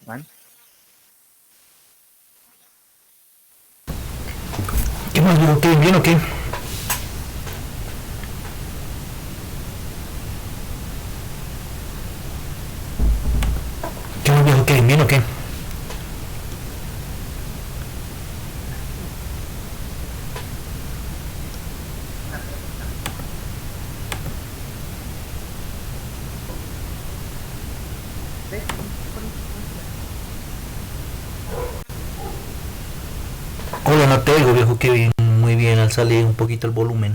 One. ¿Qué más, viejo? ¿Qué? ¿Bien o qué? ¿Qué más, viejo? ¿Qué? ¿Bien o qué? Una pregunta. ¿Ves qué bonito cumple? Hola, no te oigo, viejo. Qué bien. Muy bien, al salir un poquito el volumen.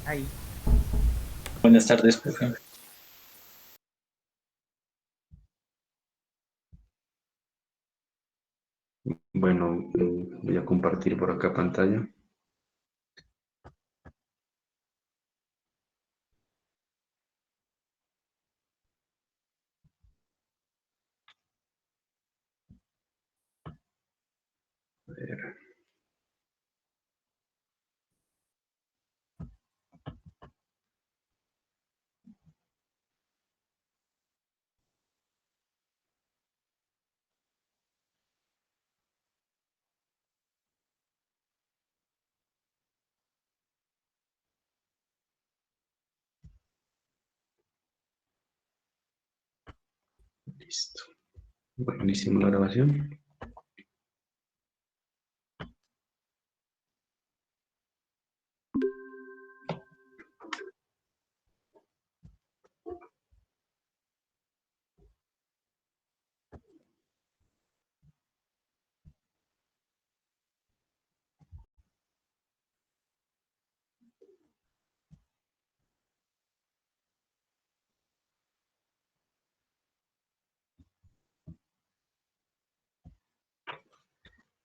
Ahí. Buenas tardes, profe. Bueno, voy a compartir por acá pantalla. A ver, listo. Buenísimo la grabación.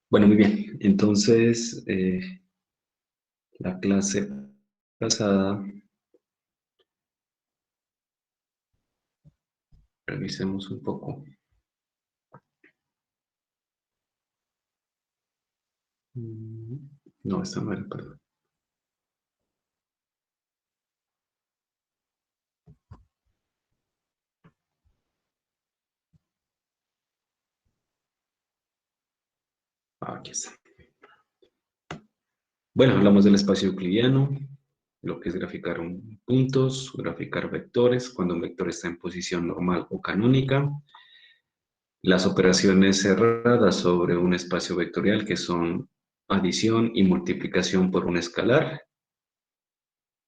Bueno, muy bien. Entonces, la clase pasada, revisemos un poco. No, esta no era, perdón. Aquí está. Bueno, hablamos del espacio euclidiano, lo que es graficar puntos, graficar vectores, cuando un vector está en posición normal o canónica, las operaciones cerradas sobre un espacio vectorial que son adición y multiplicación por un escalar,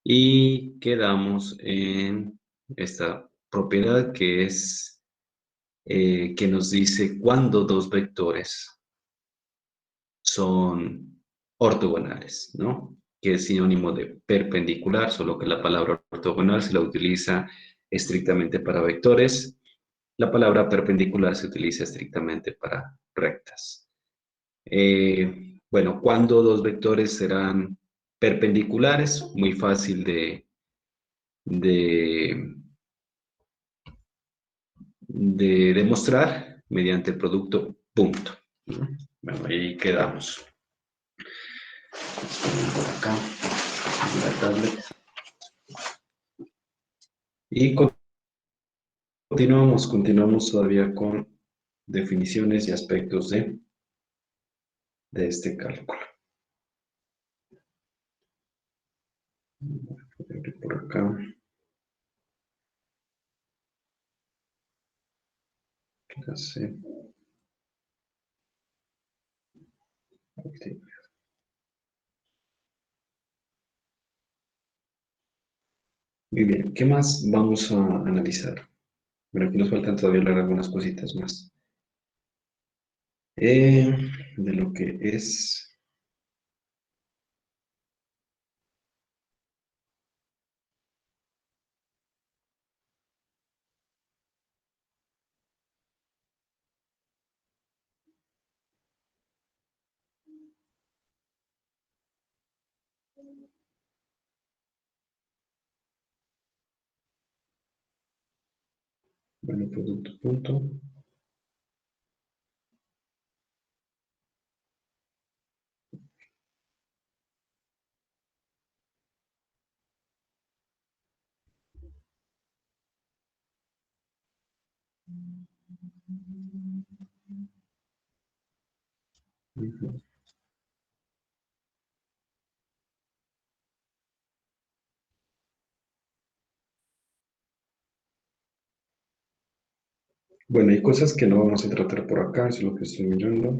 y quedamos en esta propiedad que es que nos dice cuándo dos vectores son ortogonales, ¿no? Que es sinónimo de perpendicular, solo que la palabra ortogonal se la utiliza estrictamente para vectores. La palabra perpendicular se utiliza estrictamente para rectas. Bueno, ¿cuándo dos vectores serán perpendiculares? Muy fácil de, de demostrar mediante el producto punto, ¿no? Bueno, ahí quedamos. Por acá, en la tablet. Y continuamos todavía con definiciones y aspectos de este cálculo. Voy a abrir por acá. Clase. Muy bien, ¿qué más vamos a analizar? Bueno, aquí nos faltan todavía hablar algunas cositas más. De lo que es, bueno, producto punto. Ujú. Bueno, hay cosas que no vamos a tratar por acá, eso es lo que estoy mirando.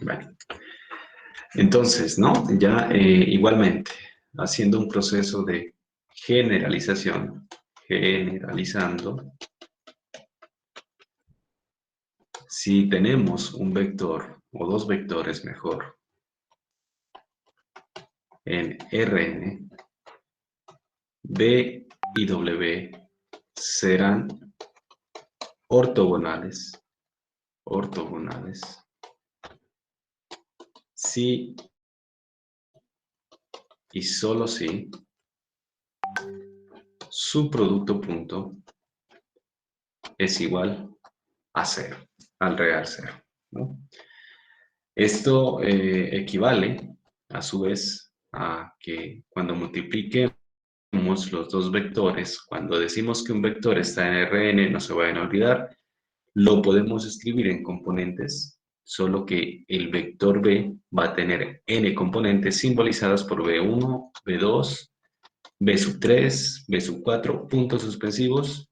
Bueno, entonces, ¿no? Ya igualmente, haciendo un proceso de generalización, generalizando, si tenemos un vector o dos vectores mejor en Rn, B y W serán ortogonales, ortogonales, si y solo si su producto punto es igual a cero, al real cero, ¿no? Esto equivale, a su vez, a que cuando multipliquemos los dos vectores, cuando decimos que un vector está en Rn, no se vayan a olvidar, lo podemos escribir en componentes, solo que el vector B va a tener n componentes simbolizadas por B1, B2, B sub 3, B sub 4, puntos suspensivos,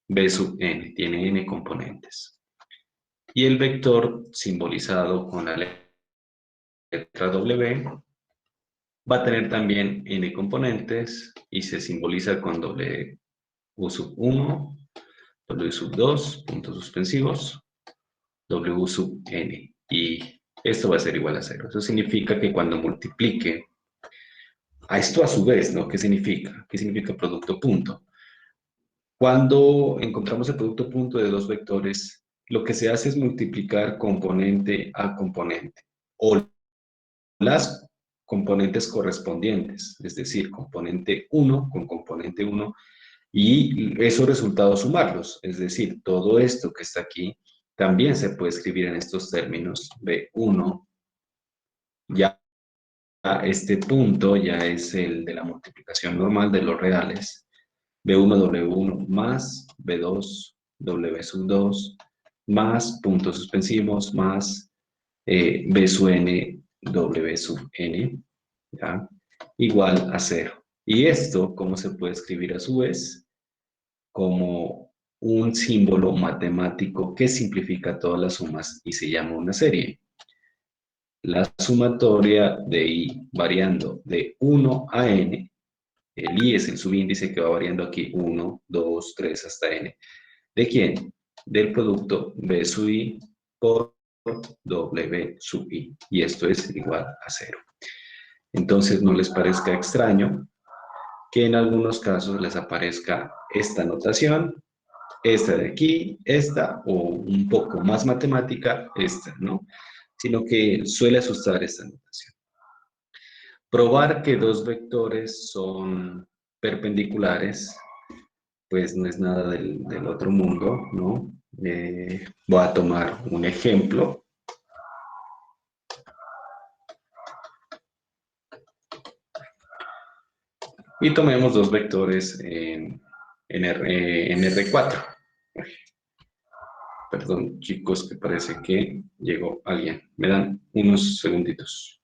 B sub n, tiene n componentes. Y el vector simbolizado con la letra W va a tener también n componentes y se simboliza con W sub 1, W sub 2, puntos suspensivos, W sub n. Y esto va a ser igual a cero. Eso significa que cuando multiplique a esto a su vez, ¿no? ¿Qué significa? ¿Qué significa producto punto? Cuando encontramos el producto punto de dos vectores, lo que se hace es multiplicar componente a componente o las componentes correspondientes, es decir, componente 1 con componente 1 y esos resultados sumarlos, es decir, todo esto que está aquí también se puede escribir en estos términos. B1, ya este punto ya es el de la multiplicación normal de los reales. B1, W1 más B2, W sub 2 más puntos suspensivos más B sub n, W sub n, ¿ya? Igual a cero. Y esto, ¿cómo se puede escribir a su vez? Como un símbolo matemático que simplifica todas las sumas y se llama una serie. La sumatoria de i variando de 1 a n, el i es el subíndice que va variando aquí 1, 2, 3 hasta n. ¿De quién? Del producto b sub i por w sub i. Y esto es igual a cero. Entonces no les parezca extraño que en algunos casos les aparezca esta notación, esta de aquí, esta, o un poco más matemática, esta, ¿no? Sino que suele asustar esta notación. Probar que dos vectores son perpendiculares, pues no es nada del otro mundo, ¿no? Voy a tomar un ejemplo. Y tomemos dos vectores en R4. Perdón, chicos, que parece que llegó alguien. Me dan unos segunditos.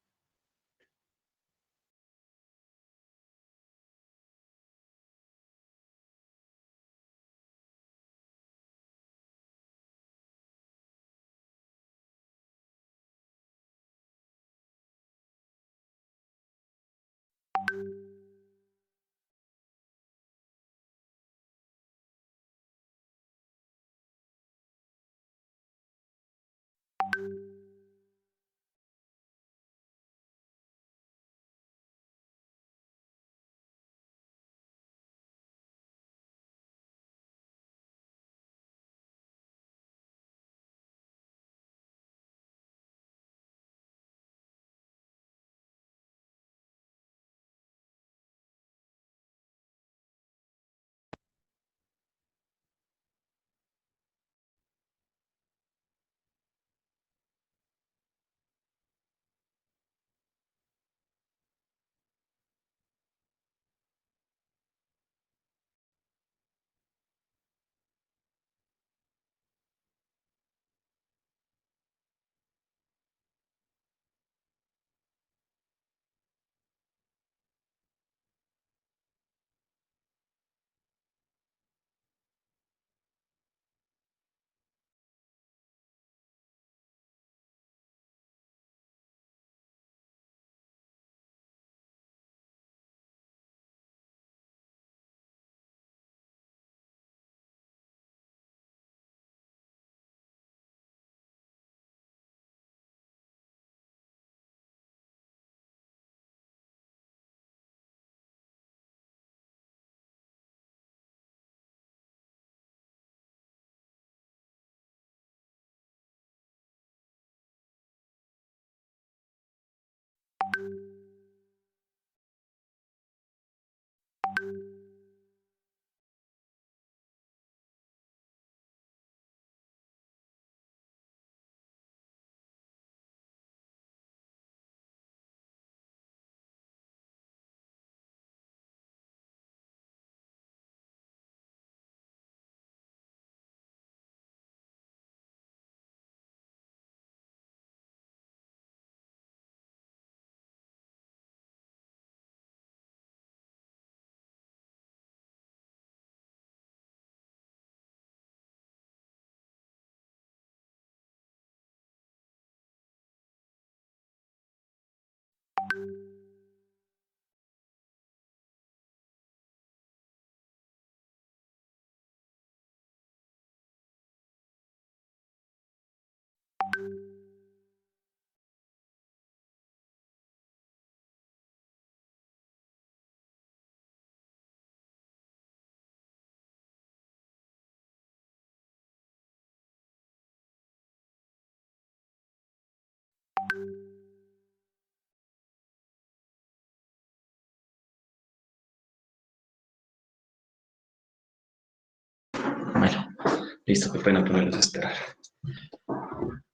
Listo, qué pena ponerlos a esperar.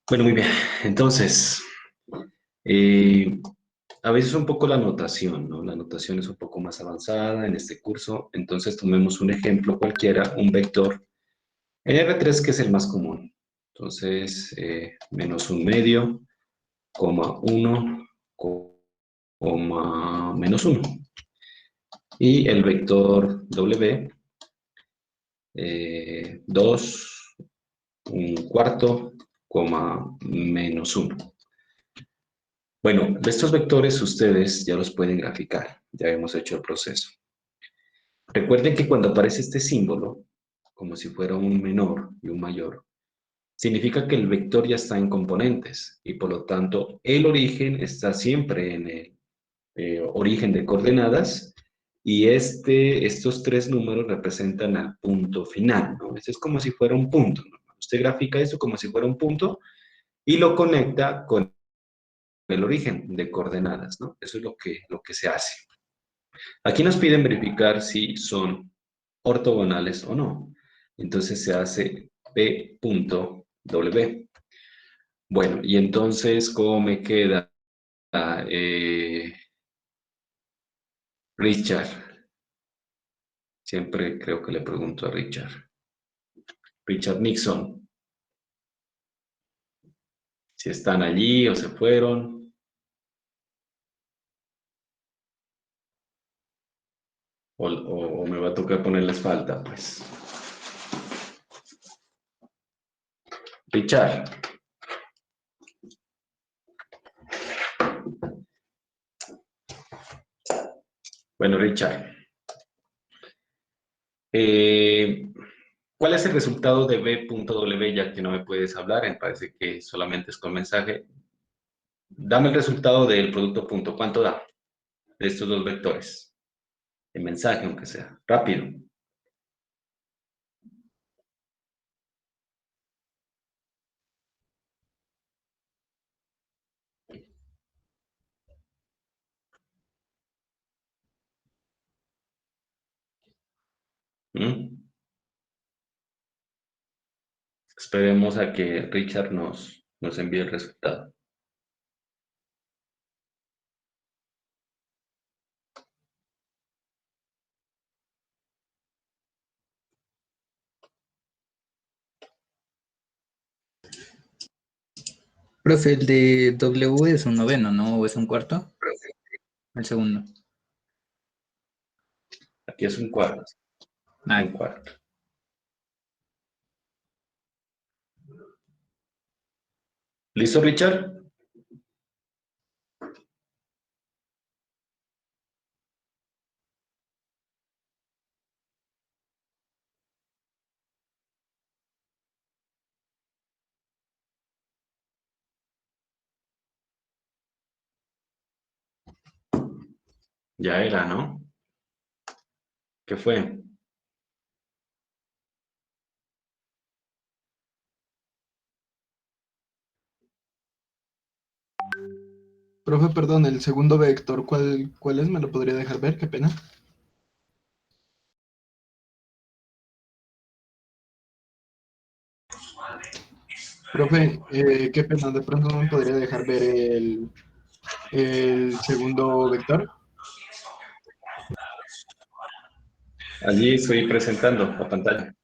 Bueno, muy bien. Entonces, eh, a veces un poco la notación, ¿no? La notación es un poco más avanzada en este curso. Entonces, tomemos un ejemplo cualquiera, un vector en R3, que es el más común. Entonces, menos un medio, coma 1, coma menos 1. Y el vector W, 2, un cuarto, coma menos 1. Bueno, de estos vectores ustedes ya los pueden graficar, ya hemos hecho el proceso. Recuerden que cuando aparece este símbolo, como si fuera un menor y un mayor, significa que el vector ya está en componentes y por lo tanto el origen está siempre en el origen de coordenadas y estos tres números representan al punto final, ¿no? Este es como si fuera un punto, ¿no? Usted grafica esto como si fuera un punto y lo conecta con el origen de coordenadas, ¿no? Eso es lo que se hace. Aquí nos piden verificar si son ortogonales o no. Entonces se hace P.W. Bueno, y entonces, ¿cómo me queda? Eh, Richard. Siempre creo que le pregunto a Richard. Richard Nixon. Si están allí o se fueron. O me va a tocar ponerles falta, pues. Richard. Bueno, Richard. ¿Cuál es el resultado de B.W? Ya que no me puedes hablar, me parece que solamente es con mensaje. Dame el resultado del producto punto. ¿Cuánto da de estos dos vectores? En mensaje, aunque sea. Rápido. ¿Mm? Esperemos a que Richard nos envíe el resultado. Profe, el de W es un noveno, ¿no? ¿O es un cuarto? El segundo. Aquí es un cuarto. Ah, Un cuarto. ¿Listo, Richard? Ya era, ¿no? ¿Qué fue? Profe, perdón, el segundo vector, ¿cuál es? ¿Me lo podría dejar ver? Qué pena. Profe, qué pena, de pronto no me podría dejar ver el segundo vector. Allí estoy presentando la pantalla.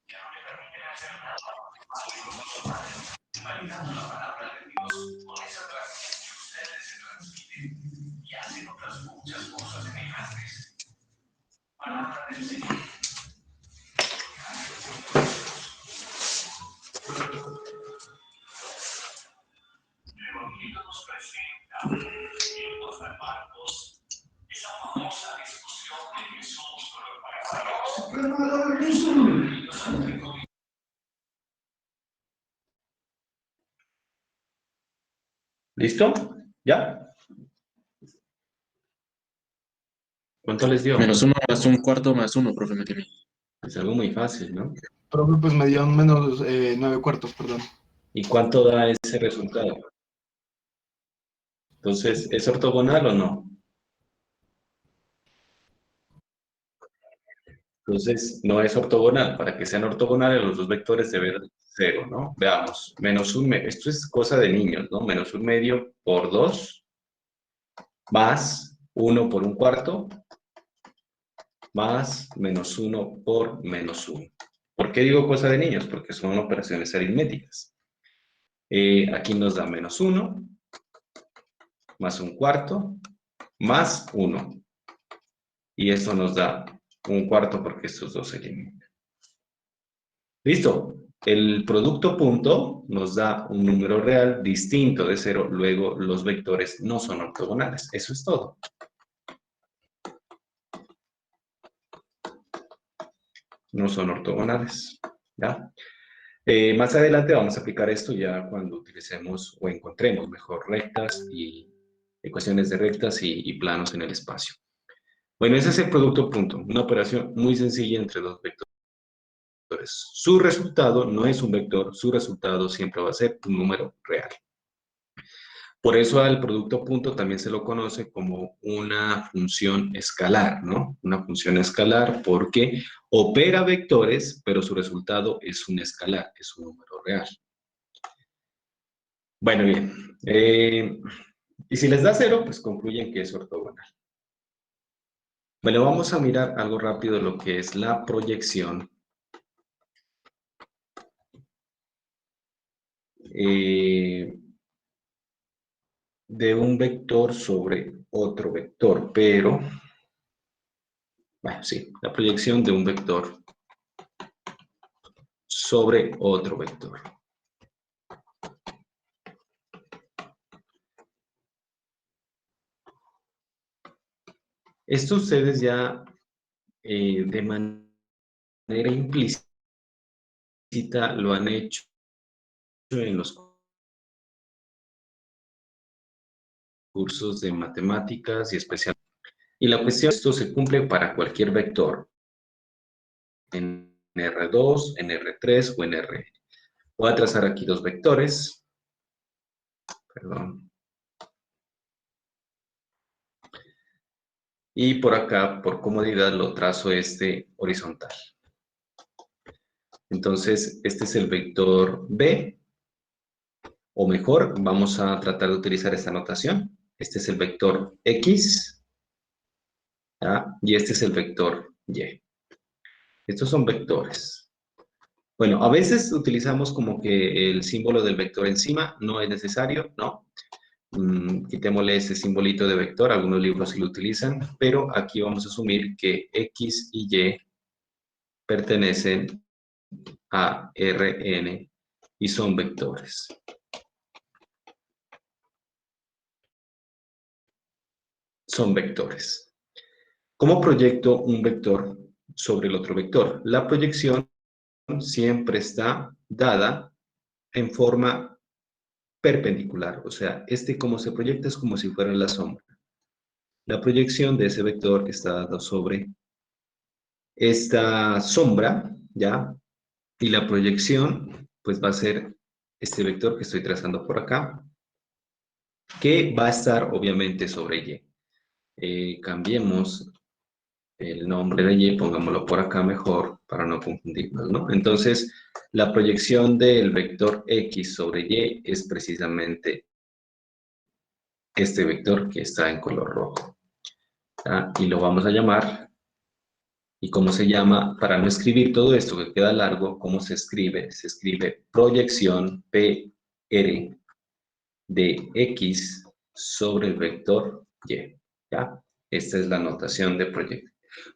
¿Listo? ¿Ya? ¿Cuánto les dio? Menos uno más un cuarto más uno, profe, me quemé. Es algo muy fácil, ¿no? Profe, pues me dio menos 9 cuartos, perdón. ¿Y cuánto da ese resultado? Entonces, ¿es ortogonal o no? Entonces, no es ortogonal. Para que sean ortogonales, los dos vectores deben ser 0, ¿no? Veamos, esto es cosa de niños, ¿no? Menos 1/2 por 2, más 1 por 1/4, más menos 1 por menos 1. ¿Por qué digo cosa de niños? Porque son operaciones aritméticas. Aquí nos da menos 1, más 1/4, más 1. Y esto nos da 1/4 porque estos dos se eliminan. ¿Listo? El producto punto nos da un número real distinto de 0, luego los vectores no son ortogonales. Eso es todo. No son ortogonales, ¿ya? Más adelante vamos a aplicar esto ya cuando utilicemos o encontremos mejor rectas y ecuaciones de rectas y planos en el espacio. Bueno, ese es el producto punto, una operación muy sencilla entre dos vectores. Su resultado no es un vector, su resultado siempre va a ser un número real. Por eso al producto punto también se lo conoce como una función escalar, ¿no? Una función escalar porque opera vectores, pero su resultado es un escalar, es un número real. Bueno, bien. Y si les da 0, pues concluyen que es ortogonal. Bueno, vamos a mirar algo rápido lo que es la proyección. De un vector sobre otro vector, pero, bueno, sí, la proyección de un vector sobre otro vector. Esto ustedes ya de manera implícita lo han hecho en los cursos de matemáticas y especialmente. Y la cuestión, esto se cumple para cualquier vector, en R2, en R3 o en Rn. Voy a trazar aquí dos vectores. Perdón. Y por acá, por comodidad, lo trazo horizontal. Entonces, este es el vector B. O mejor, vamos a tratar de utilizar esta notación. Este es el vector X. ¿Ya? Y este es el vector Y. Estos son vectores. Bueno, a veces utilizamos como que el símbolo del vector encima. No es necesario, ¿no? Quitémosle ese simbolito de vector. Algunos libros sí lo utilizan. Pero aquí vamos a asumir que X y Y pertenecen a Rn y son vectores. Son vectores. ¿Cómo proyecto un vector sobre el otro vector? La proyección siempre está dada en forma perpendicular. O sea, cómo se proyecta es como si fuera la sombra. La proyección de ese vector está dada sobre esta sombra, ¿ya? Y la proyección, pues va a ser este vector que estoy trazando por acá, que va a estar obviamente sobre Y. Cambiemos el nombre de Y, pongámoslo por acá mejor para no confundirnos, ¿no? Entonces, la proyección del vector X sobre Y es precisamente este vector que está en color rojo. ¿Ya? Y lo vamos a llamar, ¿y cómo se llama? Para no escribir todo esto que queda largo, ¿cómo se escribe? Se escribe proyección PR de X sobre el vector Y, ¿ya? Esta es la notación de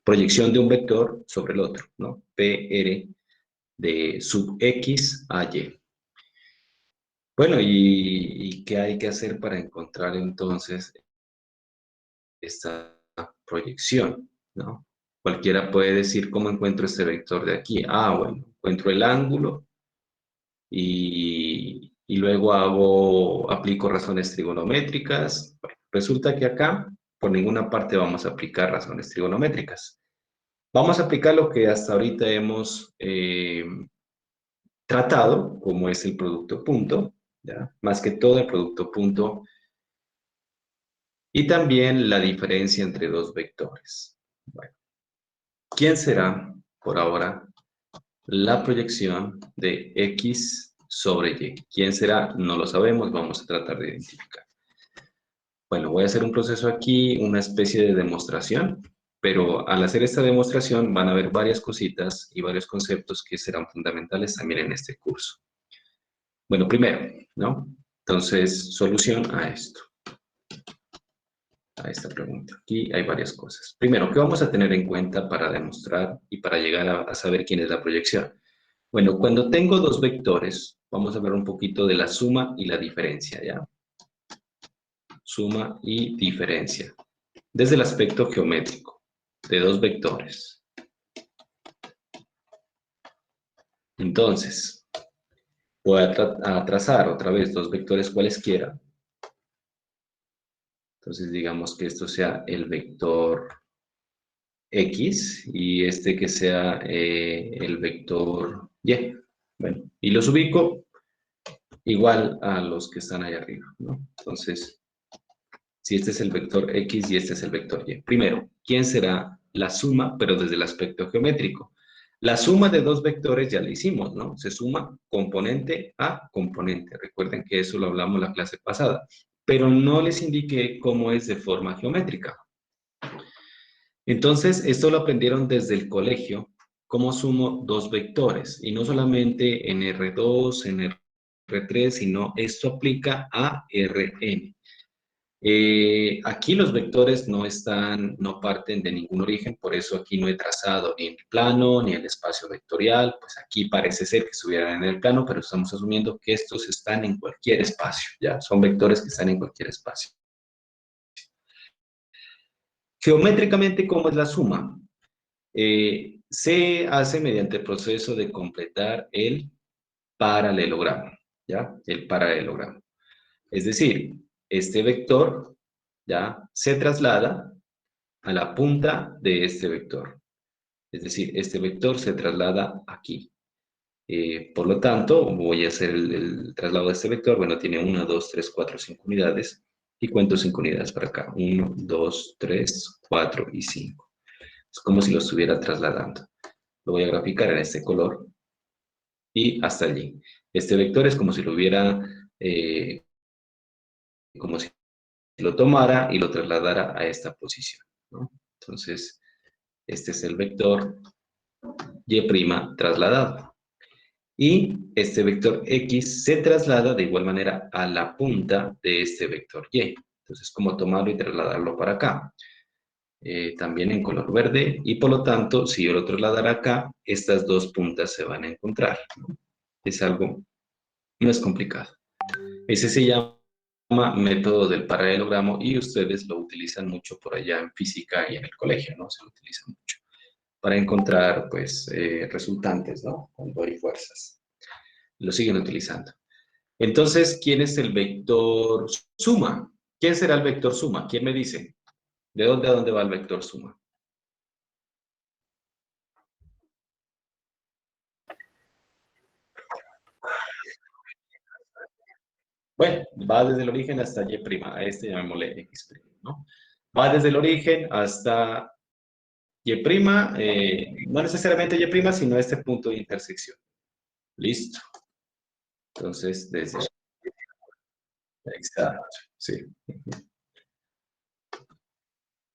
proyección de un vector sobre el otro, ¿no? PR de sub X a Y. Bueno, ¿y qué hay que hacer para encontrar entonces esta proyección, ¿no? Cualquiera puede decir cómo encuentro este vector de aquí. Ah, bueno, encuentro el ángulo y luego aplico razones trigonométricas. Bueno, resulta que acá por ninguna parte vamos a aplicar razones trigonométricas. Vamos a aplicar lo que hasta ahorita hemos tratado, como es el producto punto, ¿ya? Más que todo el producto punto, y también la diferencia entre dos vectores. Bueno, ¿quién será por ahora, la proyección de X sobre Y. ¿Quién será? No lo sabemos, vamos a tratar de identificar. Bueno, voy a hacer un proceso aquí, una especie de demostración, pero al hacer esta demostración van a haber varias cositas y varios conceptos que serán fundamentales también en este curso. Bueno, primero, ¿no? Entonces, solución a esto, a esta pregunta. Aquí hay varias cosas. Primero, ¿qué vamos a tener en cuenta para demostrar y para llegar a saber quién es la proyección? Bueno, cuando tengo dos vectores, vamos a hablar un poquito de la suma y la diferencia, ¿ya? Suma y diferencia. Desde el aspecto geométrico de dos vectores. Entonces, voy a trazar otra vez dos vectores cualesquiera. Entonces, digamos que esto sea el vector X y este que sea el vector Y. Bueno, y los ubico igual a los que están ahí arriba, ¿no? Entonces, si este es el vector X y este es el vector Y. Primero, ¿quién será la suma, pero desde el aspecto geométrico? La suma de dos vectores ya la hicimos, ¿no? Se suma componente a componente. Recuerden que eso lo hablamos la clase pasada, pero no les indiqué cómo es de forma geométrica. Entonces, esto lo aprendieron desde el colegio, cómo sumo dos vectores, y no solamente en R2, en R3, sino esto aplica a Rn. Aquí los vectores no parten de ningún origen, por eso aquí no he trazado ni el plano, ni el espacio vectorial, pues aquí parece ser que estuvieran en el plano, pero estamos asumiendo que estos están en cualquier espacio, ¿ya? Son vectores que están en cualquier espacio. Geométricamente, ¿cómo es la suma? Se hace mediante el proceso de completar el paralelogramo, ¿ya? El paralelogramo. Es decir, este vector, ¿ya? Se traslada a la punta de este vector. Es decir, este vector se traslada aquí. Por lo tanto, voy a hacer el traslado de este vector. Bueno, tiene 1, 2, 3, 4, 5 unidades. Y cuento 5 unidades para acá. 1, 2, 3, 4 y 5. Es como si lo estuviera trasladando. Lo voy a graficar en este color. Y hasta allí. Este vector es como si lo hubiera, como si lo tomara y lo trasladara a esta posición, ¿no? Entonces, este es el vector Y' trasladado. Y este vector X se traslada de igual manera a la punta de este vector Y. Entonces, como tomarlo y trasladarlo para acá. También en color verde, y por lo tanto, si yo lo trasladara acá, estas dos puntas se van a encontrar, ¿no? Es algo, no es complicado. Ese se llama método del paralelogramo y ustedes lo utilizan mucho por allá en física y en el colegio, ¿no? Se lo utilizan mucho para encontrar, pues, resultantes, ¿no? Cuando hay fuerzas. Lo siguen utilizando. Entonces, ¿quién es el vector suma? ¿Quién será el vector suma? ¿Quién me dice? ¿De dónde a dónde va el vector suma? Bueno, va desde el origen hasta Y', a este llamémosle X', ¿no? Va desde el origen hasta Y', no necesariamente Y', sino este punto de intersección. Listo. Entonces, desde... Exacto, sí.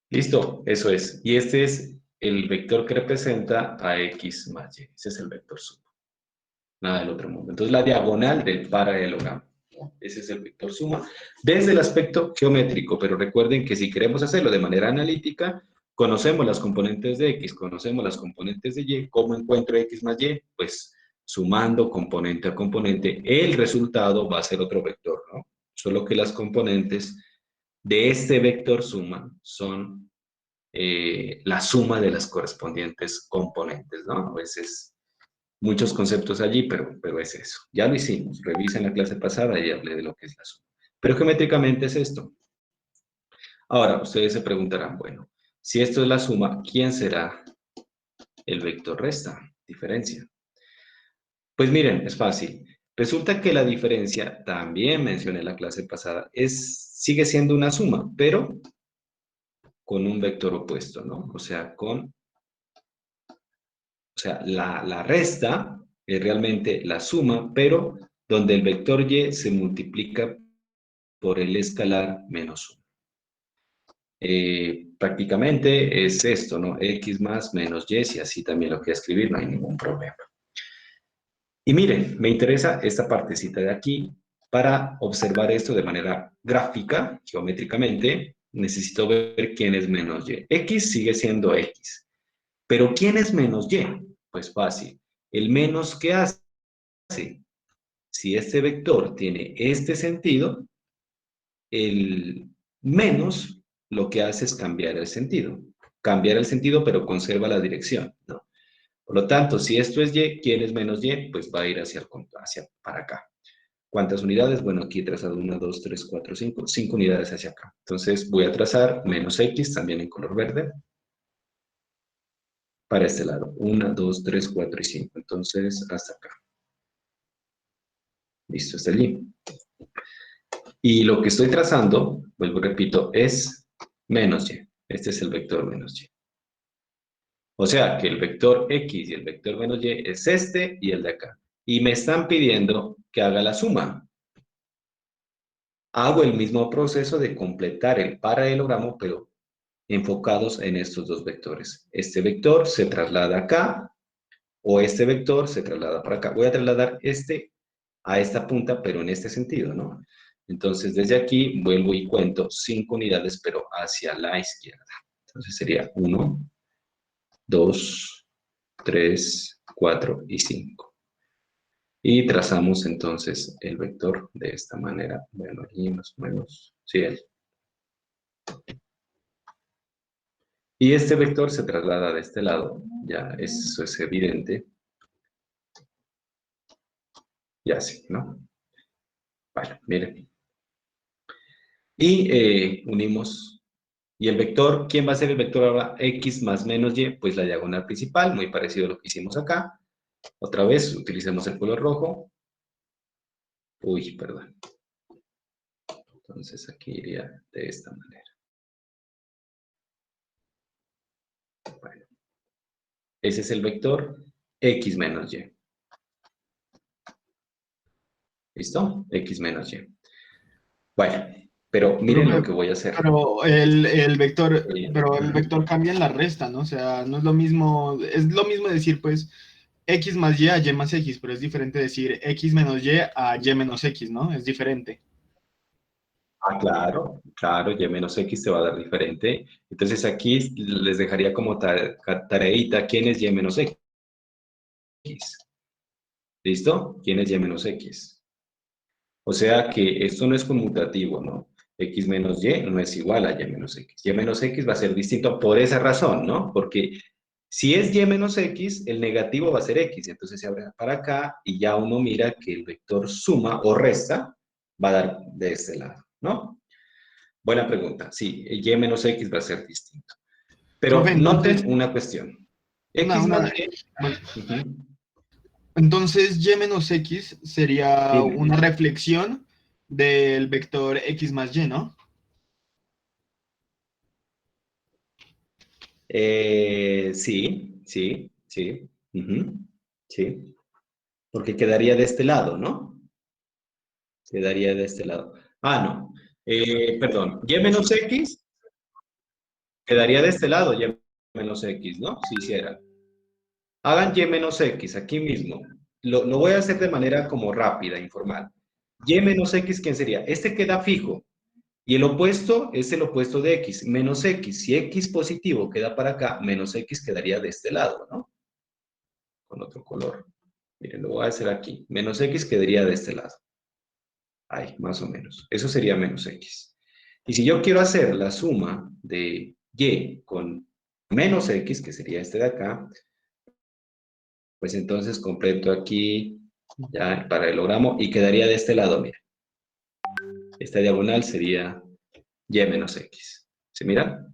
Listo, eso es. Y este es el vector que representa a X más Y. Ese es el vector suma. Nada del otro mundo. Entonces, la diagonal del paralelogramo. Ese es el vector suma desde el aspecto geométrico, pero recuerden que si queremos hacerlo de manera analítica, conocemos las componentes de X, conocemos las componentes de Y. ¿Cómo encuentro X más Y? Pues sumando componente a componente, el resultado va a ser otro vector, ¿no? Solo que las componentes de este vector suma son la suma de las correspondientes componentes, ¿no? A veces muchos conceptos allí, pero es eso. Ya lo hicimos. Revisen la clase pasada y hablé de lo que es la suma. Pero geométricamente es esto. Ahora, ustedes se preguntarán, bueno, si esto es la suma, ¿quién será el vector resta? Diferencia. Pues miren, es fácil. Resulta que la diferencia, también mencioné en la clase pasada, sigue siendo una suma, pero con un vector opuesto, ¿no? O sea, con O sea, la resta es realmente la suma, pero donde el vector y se multiplica por el escalar menos 1. Prácticamente es esto, ¿no? X más menos y, si así también lo quiero escribir, no hay ningún problema. Y miren, me interesa esta partecita de aquí. Para observar esto de manera gráfica, geométricamente, necesito ver quién es menos y. X sigue siendo X. Pero ¿quién es menos y? Pues fácil. El menos, ¿qué hace? Si este vector tiene este sentido, el menos lo que hace es cambiar el sentido. Cambiar el sentido, pero conserva la dirección, ¿no? Por lo tanto, si esto es y, ¿quién es menos y? Pues va a ir para acá. ¿Cuántas unidades? Bueno, aquí he trazado 1, 2, 3, 4, 5. 5 unidades hacia acá. Entonces voy a trazar menos X, también en color verde, para este lado. 1, 2, 3, 4 y 5. Entonces, hasta acá. Listo, hasta allí. Y lo que estoy trazando, vuelvo y repito, es menos y. Este es el vector menos y. O sea que el vector X y el vector menos y es este y el de acá. Y me están pidiendo que haga la suma. Hago el mismo proceso de completar el paralelogramo, pero enfocados en estos dos vectores. Este vector se traslada acá, o este vector se traslada para acá. Voy a trasladar este a esta punta, pero en este sentido, ¿no? Entonces, desde aquí vuelvo y cuento 5 unidades, pero hacia la izquierda. Entonces sería 1, 2, 3, 4 y 5. Y trazamos entonces el vector de esta manera. Bueno, aquí más o menos, sí, y este vector se traslada de este lado, ya eso es evidente. Ya sí, ¿no? Bueno, miren. Y unimos. Y el vector, ¿quién va a ser el vector ahora? X más menos Y, pues la diagonal principal, muy parecido a lo que hicimos acá. Otra vez, utilicemos el color rojo. Uy, perdón. Entonces aquí iría de esta manera. Bueno, ese es el vector X menos Y. ¿Listo? X menos Y. Bueno, pero miren lo Profe, que voy a hacer. pero el vector, pero el Ujú. vector cambia en la resta, ¿no? O sea, no es lo mismo decir, pues, X más Y a Y más X, pero es diferente decir X menos Y a Y menos X, ¿no? Es diferente. Ah, claro, claro, y menos X te va a dar diferente. Entonces aquí les dejaría como tareita quién es Y menos X. ¿Listo? ¿Quién es Y menos X? O sea que esto no es conmutativo, ¿no? X menos Y no es igual a Y menos X. Y menos X va a ser distinto por esa razón, ¿no? Porque si es Y menos X, el negativo va a ser X. Entonces se abre para acá y ya uno mira que el vector suma o resta va a dar de este lado, ¿no? Buena pregunta. Sí, Y menos X va a ser distinto. Profe, Pero entonces, noten una cuestión. una, X más una, Y. bueno, Ujú. entonces Y menos X sería Dime. una reflexión del vector X más Y, ¿no? Sí, sí, sí. Ujú, sí. Porque quedaría de este lado, ¿no? Quedaría de este lado. Ah, no. Perdón. Y menos X quedaría de este lado, Y menos X, ¿no? Si hiciera. Hagan Y menos X aquí mismo. Lo voy a hacer de manera como rápida, informal. Y menos X, ¿quién sería? Este queda fijo. Y el opuesto es el opuesto de X, menos X. Si X positivo queda para acá, menos X quedaría de este lado, ¿no? Con otro color. Miren, lo voy a hacer aquí. Menos X quedaría de este lado. Ahí, más o menos. Eso sería menos X. Y si yo quiero hacer la suma de Y con menos X, que sería este de acá, pues entonces completo aquí ya el paralelogramo y quedaría de este lado, mira. Esta diagonal sería Y menos X. ¿Se mira?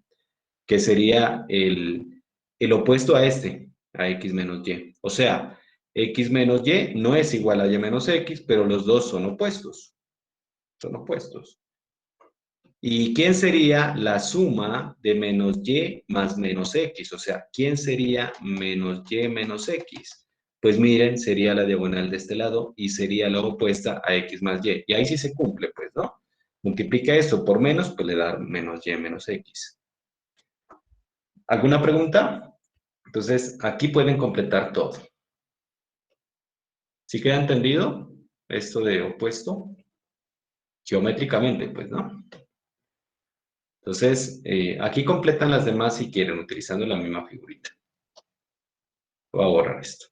Que sería el opuesto a este, a X menos Y. O sea, X menos Y no es igual a Y menos X, pero los dos son opuestos. Son opuestos. ¿Y quién sería la suma de menos y más menos x? O sea, ¿quién sería menos y menos x? Pues miren, sería la diagonal de este lado y sería la opuesta a x más y. Y ahí sí se cumple, pues, ¿no? Multiplica esto por menos, pues le da menos y menos x. ¿Alguna pregunta? Entonces, aquí pueden completar todo. ¿Sí queda entendido esto de opuesto? Geométricamente, pues, ¿no? Entonces, aquí completan las demás si quieren, utilizando la misma figurita. Voy a borrar esto.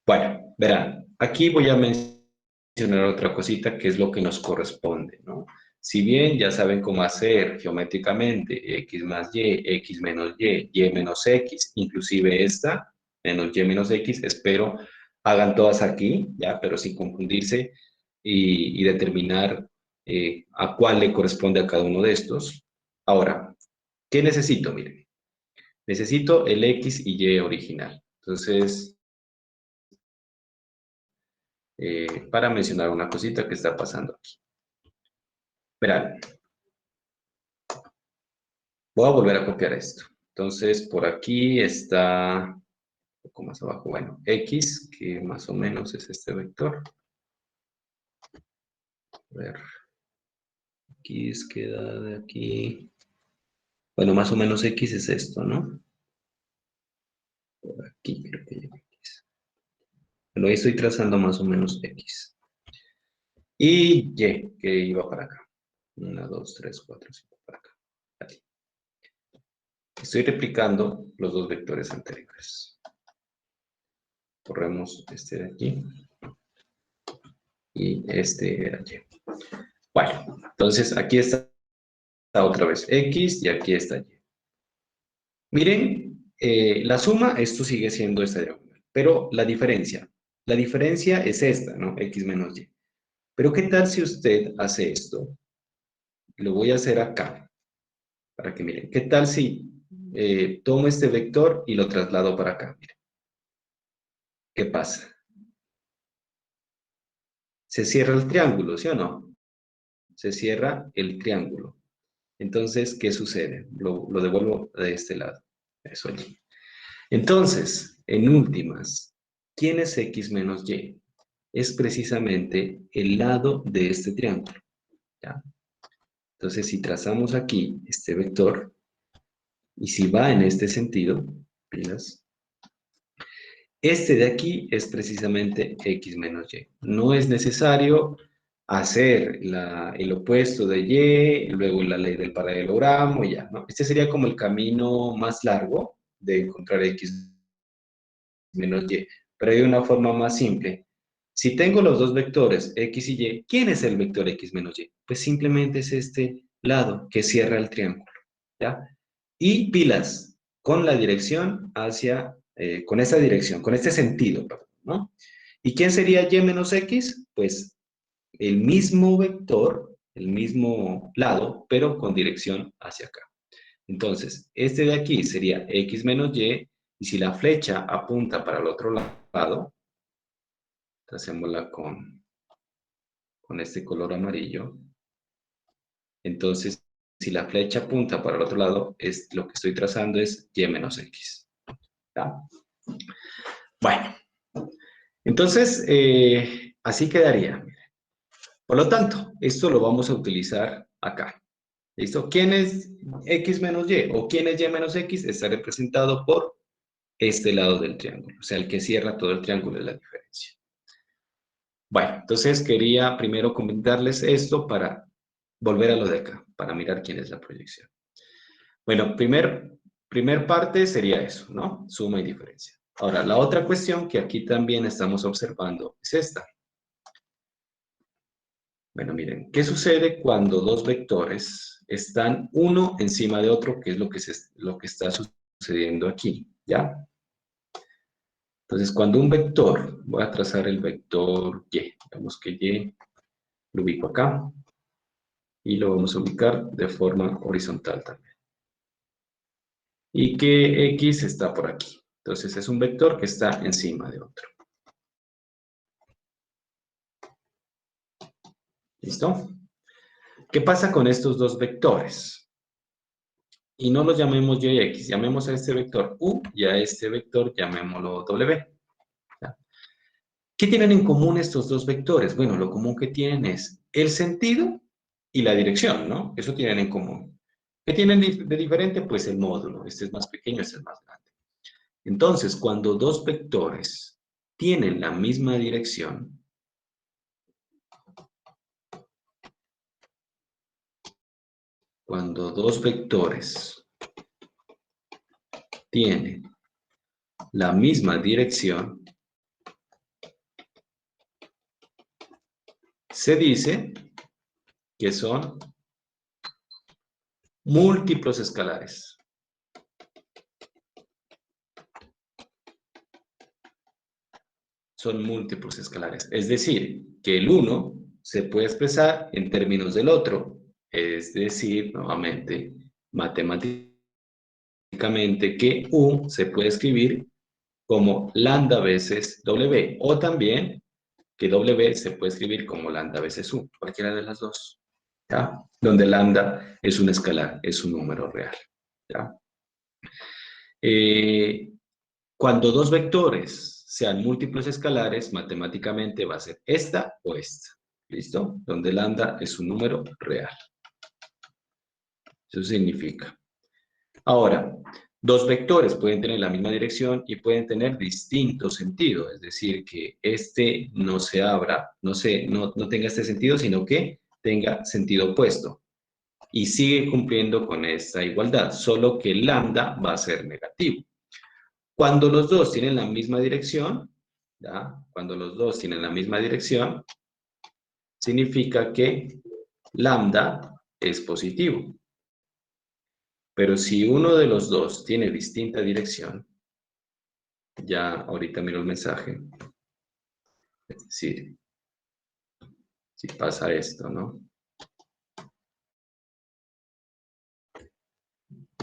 Bueno, verán, aquí voy a mencionar otra cosita que es lo que nos corresponde, ¿no? Si bien ya saben cómo hacer geométricamente x más y, x menos y menos x, inclusive esta, menos y menos x, espero hagan todas aquí, ¿ya? Pero sin confundirse y determinar a cuál le corresponde a cada uno de estos. Ahora, ¿qué necesito? Miren, necesito el x y y original. Entonces, para mencionar una cosita que está pasando aquí. Verán, voy a volver a copiar esto. Entonces, por aquí está, un poco más abajo, bueno, x, que más o menos es este vector. A ver, x queda de aquí. Bueno, más o menos x es esto, ¿no? Por aquí creo que llega x. Bueno, ahí estoy trazando más o menos x. Y y, que iba para acá. 1, 2, 3, 4, 5, para acá. Aquí. Estoy replicando los dos vectores anteriores. Corremos este de aquí. Y este era y. Bueno, entonces aquí está otra vez x y aquí está y. Miren, la suma, esto sigue siendo esta diagonal. Pero la diferencia es esta, ¿no? X menos y. Pero ¿qué tal si usted hace esto? Lo voy a hacer acá, para que miren. ¿Qué tal si tomo este vector y lo traslado para acá? Miren. ¿Qué pasa? Se cierra el triángulo, ¿sí o no? Se cierra el triángulo. Entonces, ¿qué sucede? Lo devuelvo de este lado. Eso allí. Entonces, en últimas, ¿quién es x menos y? Es precisamente el lado de este triángulo. ¿Ya? Entonces, si trazamos aquí este vector, y si va en este sentido, pilas, este de aquí es precisamente x menos y. No es necesario hacer el opuesto de y, luego la ley del paralelogramo y ya, ¿no? Este sería como el camino más largo de encontrar x menos y, pero hay una forma más simple. Si tengo los dos vectores x y y, ¿quién es el vector x menos y? Pues simplemente es este lado que cierra el triángulo, ¿ya? Y pilas, con la dirección hacia, con esta dirección, con este sentido, perdón, ¿no? ¿Y quién sería y menos x? Pues el mismo vector, el mismo lado, pero con dirección hacia acá. Entonces, este de aquí sería x menos y si la flecha apunta para el otro lado, hacémosla con este color amarillo, entonces, si la flecha apunta para el otro lado, lo que estoy trazando es y menos x. ¿Ya? Bueno, entonces, así quedaría. Por lo tanto, esto lo vamos a utilizar acá. ¿Listo? ¿Quién es x menos y? ¿O quién es y menos x? Está representado por este lado del triángulo. O sea, el que cierra todo el triángulo es la diferencia. Bueno, entonces quería primero comentarles esto para volver a lo de acá, para mirar quién es la proyección. Bueno, primer parte sería eso, ¿no? Suma y diferencia. Ahora, la otra cuestión que aquí también estamos observando es esta. Bueno, miren, ¿qué sucede cuando dos vectores están uno encima de otro? ¿Qué es lo que está sucediendo aquí? ¿Ya? Entonces, cuando un vector, voy a trazar el vector y, digamos que y lo ubico acá, y lo vamos a ubicar de forma horizontal también. Y que x está por aquí. Entonces, es un vector que está encima de otro. ¿Listo? ¿Qué pasa con estos dos vectores? Y no los llamemos y y x, llamemos a este vector u y a este vector llamémoslo w. ¿Ya? ¿Qué tienen en común estos dos vectores? Bueno, lo común que tienen es el sentido y la dirección, ¿no? Eso tienen en común. ¿Qué tienen de diferente? Pues el módulo. Este es más pequeño, este es más grande. Entonces, cuando dos vectores tienen la misma dirección, cuando dos vectores tienen la misma dirección, se dice que son múltiplos escalares. Son múltiplos escalares. Es decir, que el uno se puede expresar en términos del otro. Es decir, nuevamente, matemáticamente, que U se puede escribir como lambda veces W. O también que W se puede escribir como lambda veces U. Cualquiera de las dos. ¿Ya? Donde lambda es un escalar, es un número real. ¿Ya? Cuando dos vectores sean múltiplos escalares, matemáticamente va a ser esta o esta. ¿Listo? Donde lambda es un número real. Eso significa. Ahora, dos vectores pueden tener la misma dirección y pueden tener distinto sentido. Es decir, que este no se abra, no tenga este sentido, sino que tenga sentido opuesto. Y sigue cumpliendo con esta igualdad, solo que lambda va a ser negativo. Cuando los dos tienen la misma dirección, ¿ya? Cuando los dos tienen la misma dirección, significa que lambda es positivo. Pero si uno de los dos tiene distinta dirección, ya ahorita miro el mensaje, es decir, si pasa esto, ¿no?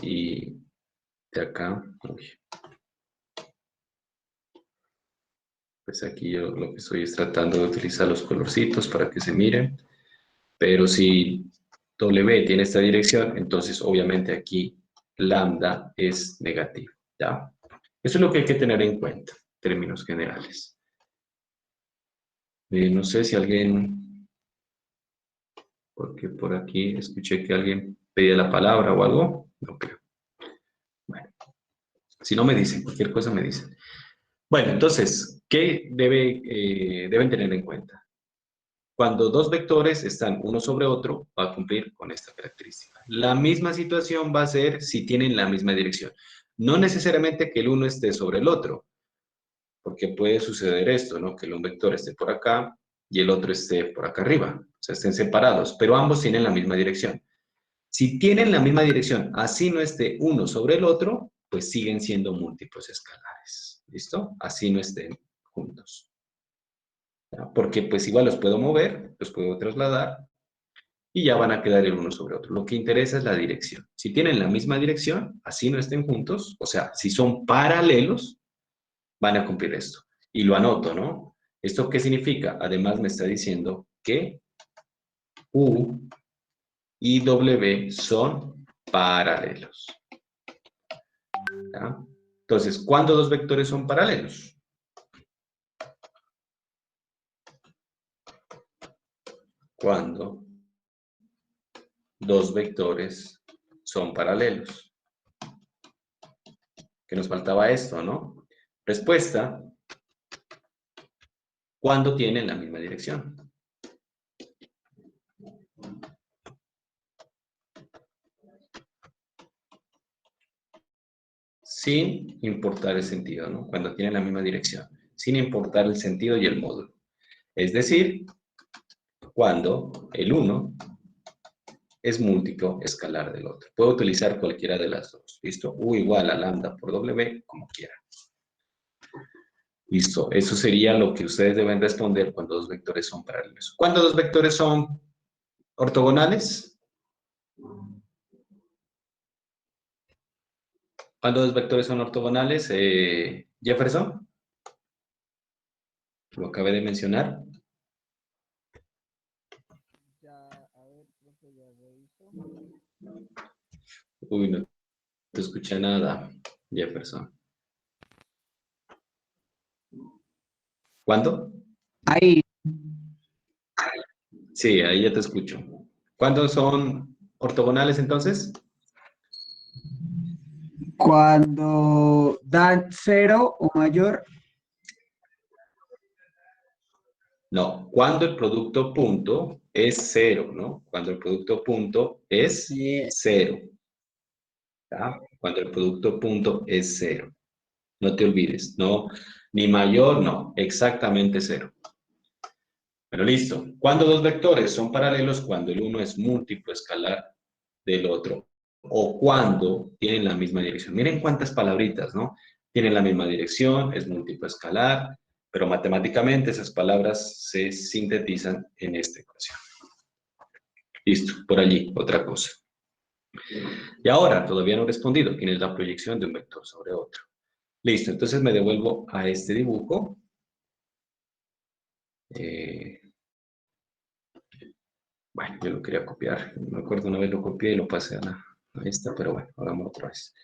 Y de acá, uy. Pues aquí yo lo que estoy es tratando de utilizar los colorcitos para que se miren, pero si W tiene esta dirección, entonces obviamente aquí lambda es negativo, ¿ya? Eso es lo que hay que tener en cuenta, en términos generales. No sé si alguien, porque por aquí escuché que alguien pedía la palabra o algo, no creo. Bueno, si no me dicen, cualquier cosa me dicen. Bueno, entonces, ¿qué deben tener en cuenta? Cuando dos vectores están uno sobre otro, va a cumplir con esta característica. La misma situación va a ser si tienen la misma dirección. No necesariamente que el uno esté sobre el otro, porque puede suceder esto, ¿no? Que un vector esté por acá y el otro esté por acá arriba. O sea, estén separados, pero ambos tienen la misma dirección. Si tienen la misma dirección, así no esté uno sobre el otro, pues siguen siendo múltiplos escalares. ¿Listo? Así no estén juntos. ¿Ya? Porque pues igual los puedo mover, los puedo trasladar y ya van a quedar el uno sobre otro. Lo que interesa es la dirección. Si tienen la misma dirección, así no estén juntos, o sea, si son paralelos, van a cumplir esto. Y lo anoto, ¿no? ¿Esto qué significa? Además me está diciendo que U y W son paralelos. ¿Ya? Entonces, ¿cuándo dos vectores son paralelos? Cuando dos vectores son paralelos. Que nos faltaba esto, ¿no? Respuesta, cuando tienen la misma dirección. Sin importar el sentido, ¿no? Cuando tienen la misma dirección, sin importar el sentido y el módulo. Es decir, cuando el uno es múltiplo escalar del otro. Puedo utilizar cualquiera de las dos, ¿listo? U igual a lambda por W, como quieran. Listo, eso sería lo que ustedes deben responder cuando dos vectores son paralelos. ¿Cuándo dos vectores son ortogonales? ¿Cuándo dos vectores son ortogonales? Jefferson, lo acabé de mencionar. Ya, a ver, profe, Uy, no te escuché nada, Jefferson. ¿Cuándo? Ahí, Sí, ahí ya te escucho. ¿Cuándo son ortogonales entonces? cuando dan 0 o mayor, No, cuando el producto punto es 0, ¿no? Cuando el producto punto es eh, 0. ¿Ya? Cuando el producto punto es 0. No te olvides, no, ni mayor, no, exactamente 0. Pero listo. Cuando dos vectores son paralelos, cuando el uno es múltiplo escalar del otro, o cuando tienen la misma dirección. Miren cuántas palabritas, ¿no? Tienen la misma dirección, es múltiplo escalar, pero matemáticamente esas palabras se sintetizan en esta ecuación. Listo, por allí, otra cosa. Y ahora, todavía no he respondido, ¿quién es la proyección de un vector sobre otro? Listo, entonces me devuelvo a este dibujo. Bueno, yo lo quería copiar. Me acuerdo una vez lo copié y lo pasé a esta, pero bueno, hagamos otra vez.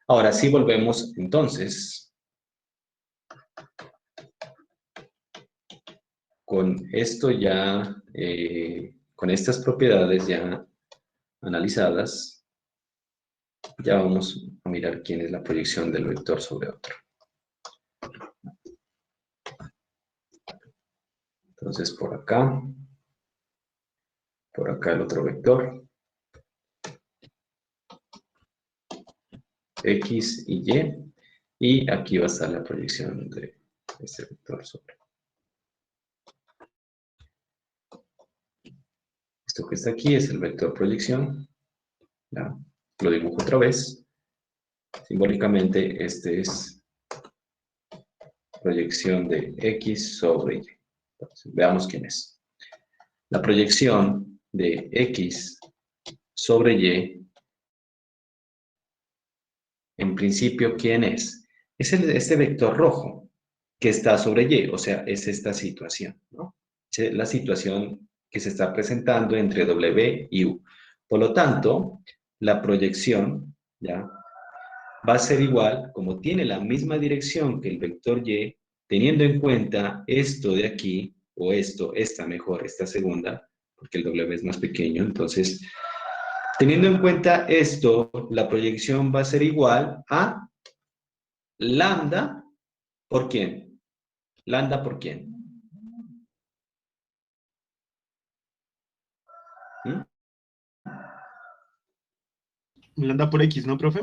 Ahora sí volvemos entonces con esto ya, con estas propiedades ya analizadas, ya vamos a mirar quién es la proyección del vector sobre otro. Entonces por acá el otro vector, X y Y aquí va a estar la proyección de este vector sobre. Esto que está aquí es el vector proyección. ¿Ya? Lo dibujo otra vez. Simbólicamente, este es proyección de X sobre Y. Entonces, veamos quién es. La proyección de X sobre Y, en principio, ¿quién es? Es este vector rojo que está sobre Y, o sea, es esta situación, ¿no? Es la situación que se está presentando entre W y U. Por lo tanto, la proyección, ¿ya?, va a ser igual, como tiene la misma dirección que el vector Y, teniendo en cuenta esto de aquí, o esta mejor, esta segunda, porque el W es más pequeño, entonces, teniendo en cuenta esto, la proyección va a ser igual a lambda, ¿por quién? Lambda, ¿por quién? ¿Mm? Lambda por X, ¿no, profe?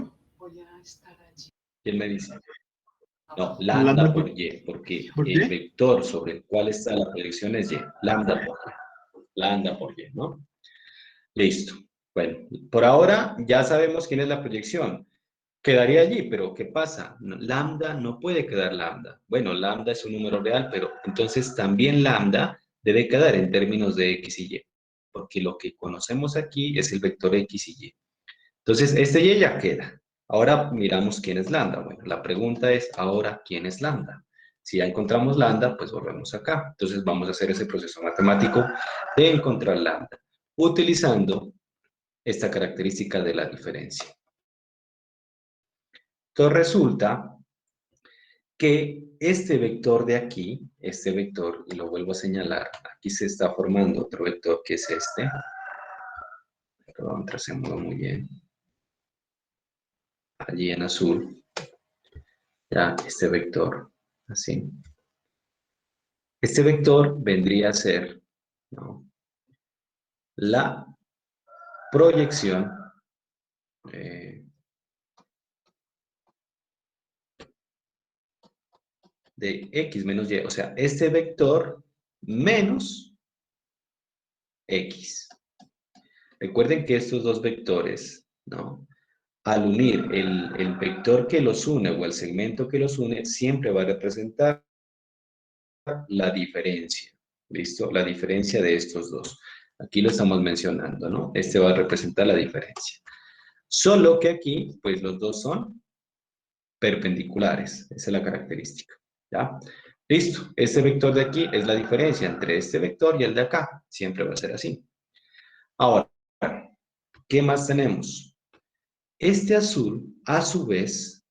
¿Quién me dice? No, Lambda lambda por, por Y, porque ¿por el qué? vector sobre el cual está la proyección es Y. Lambda por Y. Lambda por Y, ¿no? Listo. Bueno, por ahora ya sabemos quién es la proyección. Quedaría allí, pero ¿qué pasa? Lambda no puede quedar lambda. Bueno, lambda es un número real, pero entonces también lambda debe quedar en términos de X y Y, porque lo que conocemos aquí es el vector X y Y. Entonces, este Y ya queda. Ahora miramos quién es lambda. Bueno, la pregunta es, ahora, ¿quién es lambda? Si ya encontramos lambda, pues volvemos acá. Entonces, vamos a hacer ese proceso matemático de encontrar lambda, utilizando esta característica de la diferencia. Entonces, resulta que este vector de aquí, este vector, y lo vuelvo a señalar, aquí se está formando otro vector que es este. Perdón, tracémoslo muy bien. Allí en azul, ya este vector, así. Este vector vendría a ser, ¿no?, la proyección de X menos Y, o sea, este vector menos X. Recuerden que estos dos vectores, ¿no?, al unir el vector que los une o el segmento que los une, siempre va a representar la diferencia. ¿Listo? La diferencia de estos dos. Aquí lo estamos mencionando, ¿no? Este va a representar la diferencia. Solo que aquí, pues los dos son perpendiculares. Esa es la característica. ¿Ya? Listo. Este vector de aquí es la diferencia entre este vector y el de acá. Siempre va a ser así. Ahora, ¿qué más tenemos? Este azul, a su vez,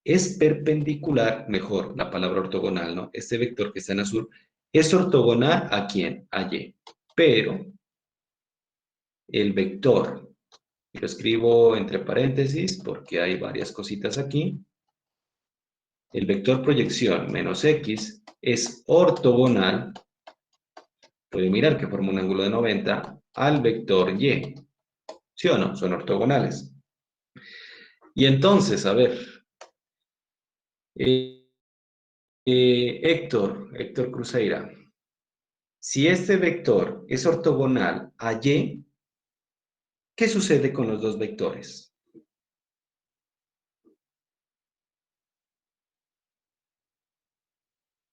es perpendicular, mejor, la palabra ortogonal, ¿no? Este vector que está en azul es ortogonal ¿a quién? A Y. Pero el vector, lo escribo entre paréntesis porque hay varias cositas aquí. El vector proyección menos X es ortogonal, puede mirar que forma un ángulo de 90, al vector Y. ¿Sí o no? Son ortogonales. Y entonces, a ver, Héctor Cruzeira, si este vector es ortogonal a Y, ¿qué sucede con los dos vectores?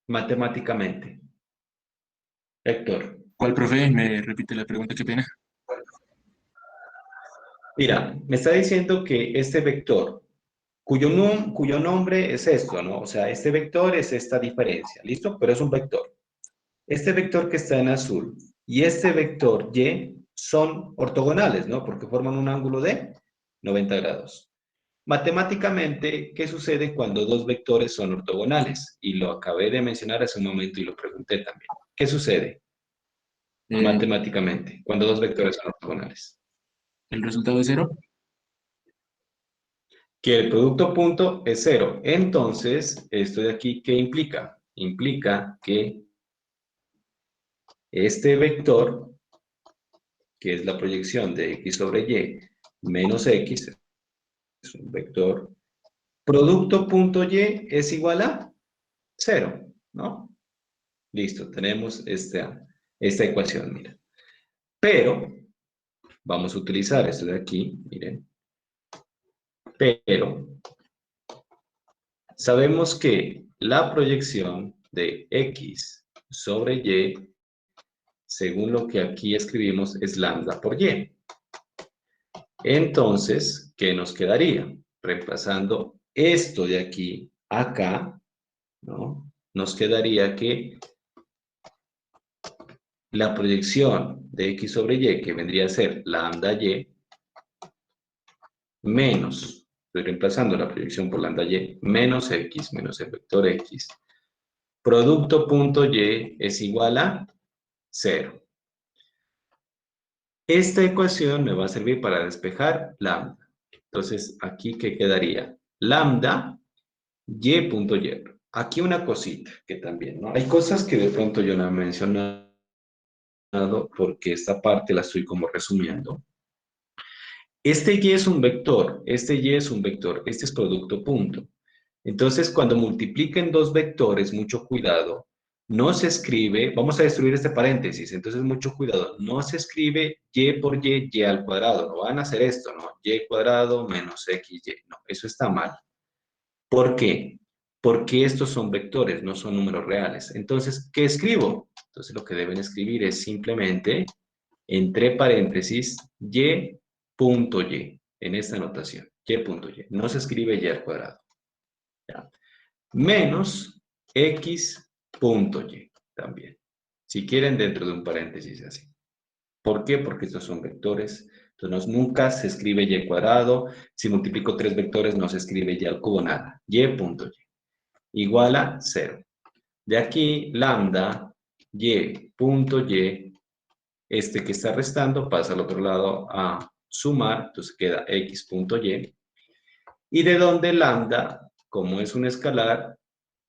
Matemáticamente. Héctor. ¿Cuál, profe? ¿Me repite la pregunta? Qué pena. Mira, me está diciendo que este vector, cuyo nombre es esto, ¿no? O sea, este vector es esta diferencia, ¿listo? Pero es un vector. Este vector que está en azul y este vector Y son ortogonales, ¿no? Porque forman un ángulo de 90 grados. Matemáticamente, ¿qué sucede cuando dos vectores son ortogonales? Y lo acabé de mencionar hace un momento y lo pregunté también. ¿Qué sucede matemáticamente cuando dos vectores son ortogonales? ¿El resultado es 0? Que el producto punto es 0. Entonces, esto de aquí, ¿qué implica? Implica que este vector, que es la proyección de x sobre y menos x, es un vector, producto punto y es igual a 0, ¿no? Listo, tenemos esta ecuación, mira. Pero, vamos a utilizar esto de aquí, miren. Pero, sabemos que la proyección de x sobre y, según lo que aquí escribimos, es lambda por y. Entonces, ¿qué nos quedaría? Reemplazando esto de aquí acá, ¿no? Nos quedaría que la proyección de x sobre y, que vendría a ser lambda y, menos, estoy reemplazando la proyección por lambda y, menos x, menos el vector x, producto punto y es igual a 0. Esta ecuación me va a servir para despejar lambda. Entonces, aquí, ¿qué quedaría? Lambda y punto y. Aquí una cosita que también, ¿no? Hay cosas que de pronto yo no he mencionado porque esta parte la estoy como resumiendo. Este y es un vector, este y es un vector, este es producto punto. Entonces, cuando multipliquen dos vectores, mucho cuidado, no se escribe, vamos a destruir este paréntesis, entonces mucho cuidado, no se escribe y por y al cuadrado, no van a hacer esto, ¿no? Y cuadrado menos xy, no, eso está mal. ¿Por qué? Porque estos son vectores, no son números reales. Entonces, ¿qué escribo? Entonces, lo que deben escribir es simplemente, entre paréntesis, y punto y, en esta notación, y punto y. No se escribe y al cuadrado. ¿Ya? Menos x punto y, también. Si quieren, dentro de un paréntesis así. ¿Por qué? Porque estos son vectores. Entonces, nunca se escribe y cuadrado. Si multiplico tres vectores, no se escribe y al cubo, nada. Y punto y igual a 0. De aquí, lambda y punto y, este que está restando pasa al otro lado a sumar, entonces queda x punto y. Y de donde lambda, como es un escalar,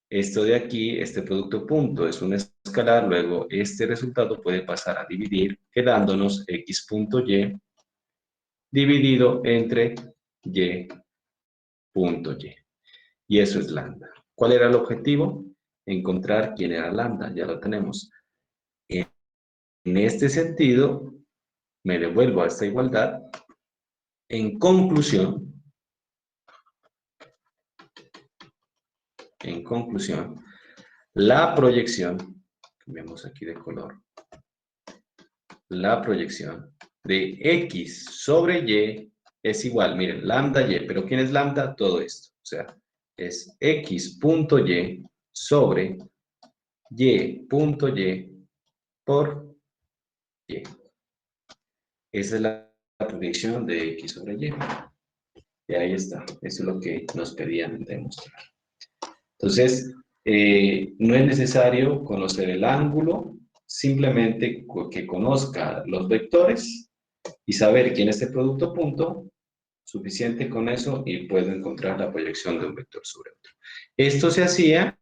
esto de aquí, este producto punto es un escalar, luego este resultado puede pasar a dividir, quedándonos x punto y dividido entre y punto y. Y eso es lambda. ¿Cuál era el objetivo? Encontrar quién era lambda, ya lo tenemos. En este sentido, me devuelvo a esta igualdad. En conclusión, la proyección, cambiamos aquí de color, la proyección de x sobre y es igual, miren, lambda y, pero ¿quién es lambda? Todo esto, o sea, es x punto y sobre y punto y por y. Esa es la proyección de x sobre y. Y ahí está. Eso es lo que nos pedían demostrar. Entonces, no es necesario conocer el ángulo, simplemente que conozca los vectores y saber quién es el producto punto, suficiente con eso y puedo encontrar la proyección de un vector sobre otro. Esto se hacía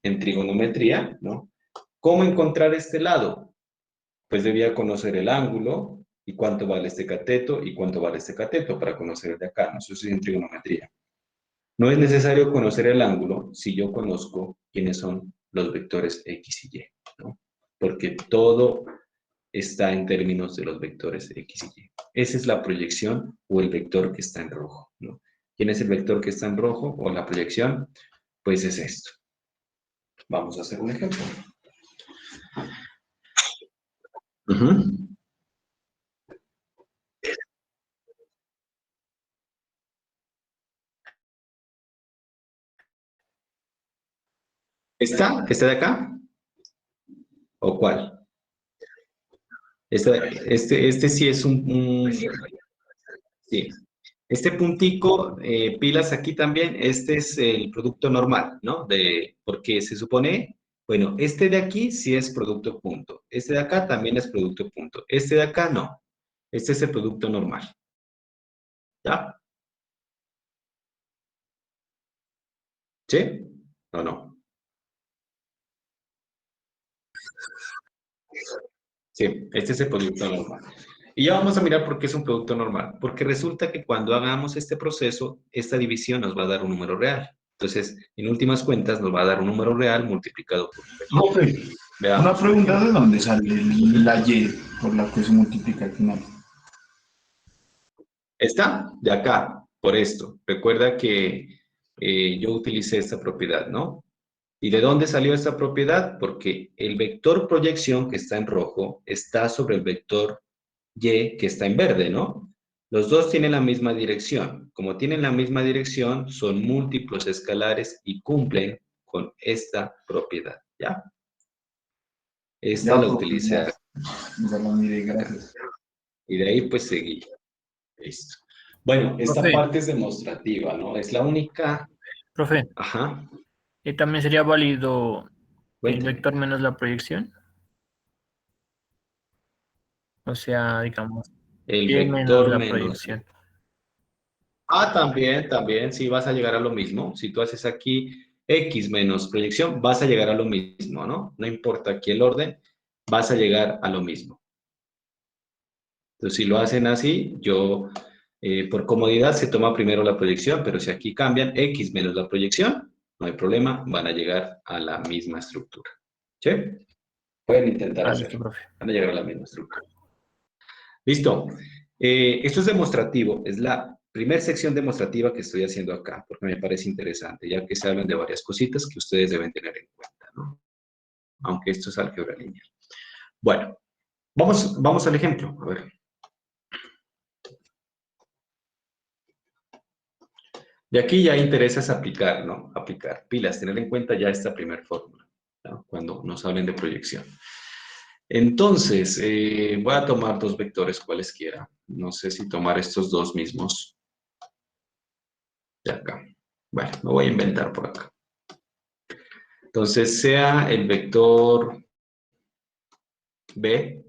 en trigonometría, ¿no? ¿Cómo encontrar este lado? Pues debía conocer el ángulo y cuánto vale este cateto y cuánto vale este cateto para conocer el de acá, ¿no? Eso es en trigonometría. No es necesario conocer el ángulo si yo conozco quiénes son los vectores X y Y, ¿no? Porque todo está en términos de los vectores X y Y. Esa es la proyección o el vector que está en rojo, ¿no? ¿Quién es el vector que está en rojo o la proyección? Pues es esto. Vamos a hacer un ejemplo. ¿Esta? ¿Esta de acá? ¿O cuál? Este sí es sí. Este puntico, pilas aquí también, este es el producto normal, ¿no? Porque se supone, bueno, este de aquí sí es producto punto. Este de acá también es producto punto. Este de acá no. Este es el producto normal. ¿Ya? ¿Sí? ¿O no? Sí, este es el producto normal. Y ya vamos a mirar por qué es un producto normal. Porque resulta que cuando hagamos este proceso, esta división nos va a dar un número real. Entonces, en últimas cuentas, nos va a dar un número real multiplicado por un vector. Profe, Veamos. una pregunta, ¿de dónde sale la Y por la que se multiplica al final? Está de acá, por esto. Recuerda que yo utilicé esta propiedad, ¿no? ¿Y de dónde salió esta propiedad? Porque el vector proyección que está en rojo está sobre el vector Y que está en verde, ¿no? Los dos tienen la misma dirección. Como tienen la misma dirección, son múltiplos escalares y cumplen con esta propiedad, ¿ya? Esta Ya, la profe, utilicé acá. ya la miré, gracias. Y de ahí pues seguí. Listo. Bueno, esta Profe, parte es demostrativa, ¿no? Es la única... profe, Ajá, ¿y también sería válido el cuéntame. vector menos la proyección? O sea, digamos, El y menos vector la menos... proyección. También, sí vas a llegar a lo mismo. Si tú haces aquí X menos proyección, vas a llegar a lo mismo, ¿no? No importa aquí el orden, vas a llegar a lo mismo. Entonces, si lo hacen así, por comodidad se toma primero la proyección, pero si aquí cambian X menos la proyección, no hay problema, van a llegar a la misma estructura. ¿Sí? Pueden intentar Ah, listo, hacerlo. profe. Van a llegar a la misma estructura. Listo. Esto es demostrativo, es la primera sección demostrativa que estoy haciendo acá, porque me parece interesante, ya que se hablan de varias cositas que ustedes deben tener en cuenta, ¿no? Aunque esto es álgebra lineal. Bueno, vamos al ejemplo, a ver. De aquí ya interesa es aplicar, ¿no? Aplicar pilas, tener en cuenta ya esta primera fórmula, ¿no? Cuando nos hablen de proyección. Entonces, voy a tomar dos vectores cualesquiera. No sé si tomar estos dos mismos de acá. Bueno, me voy a inventar por acá. Entonces, sea el vector B.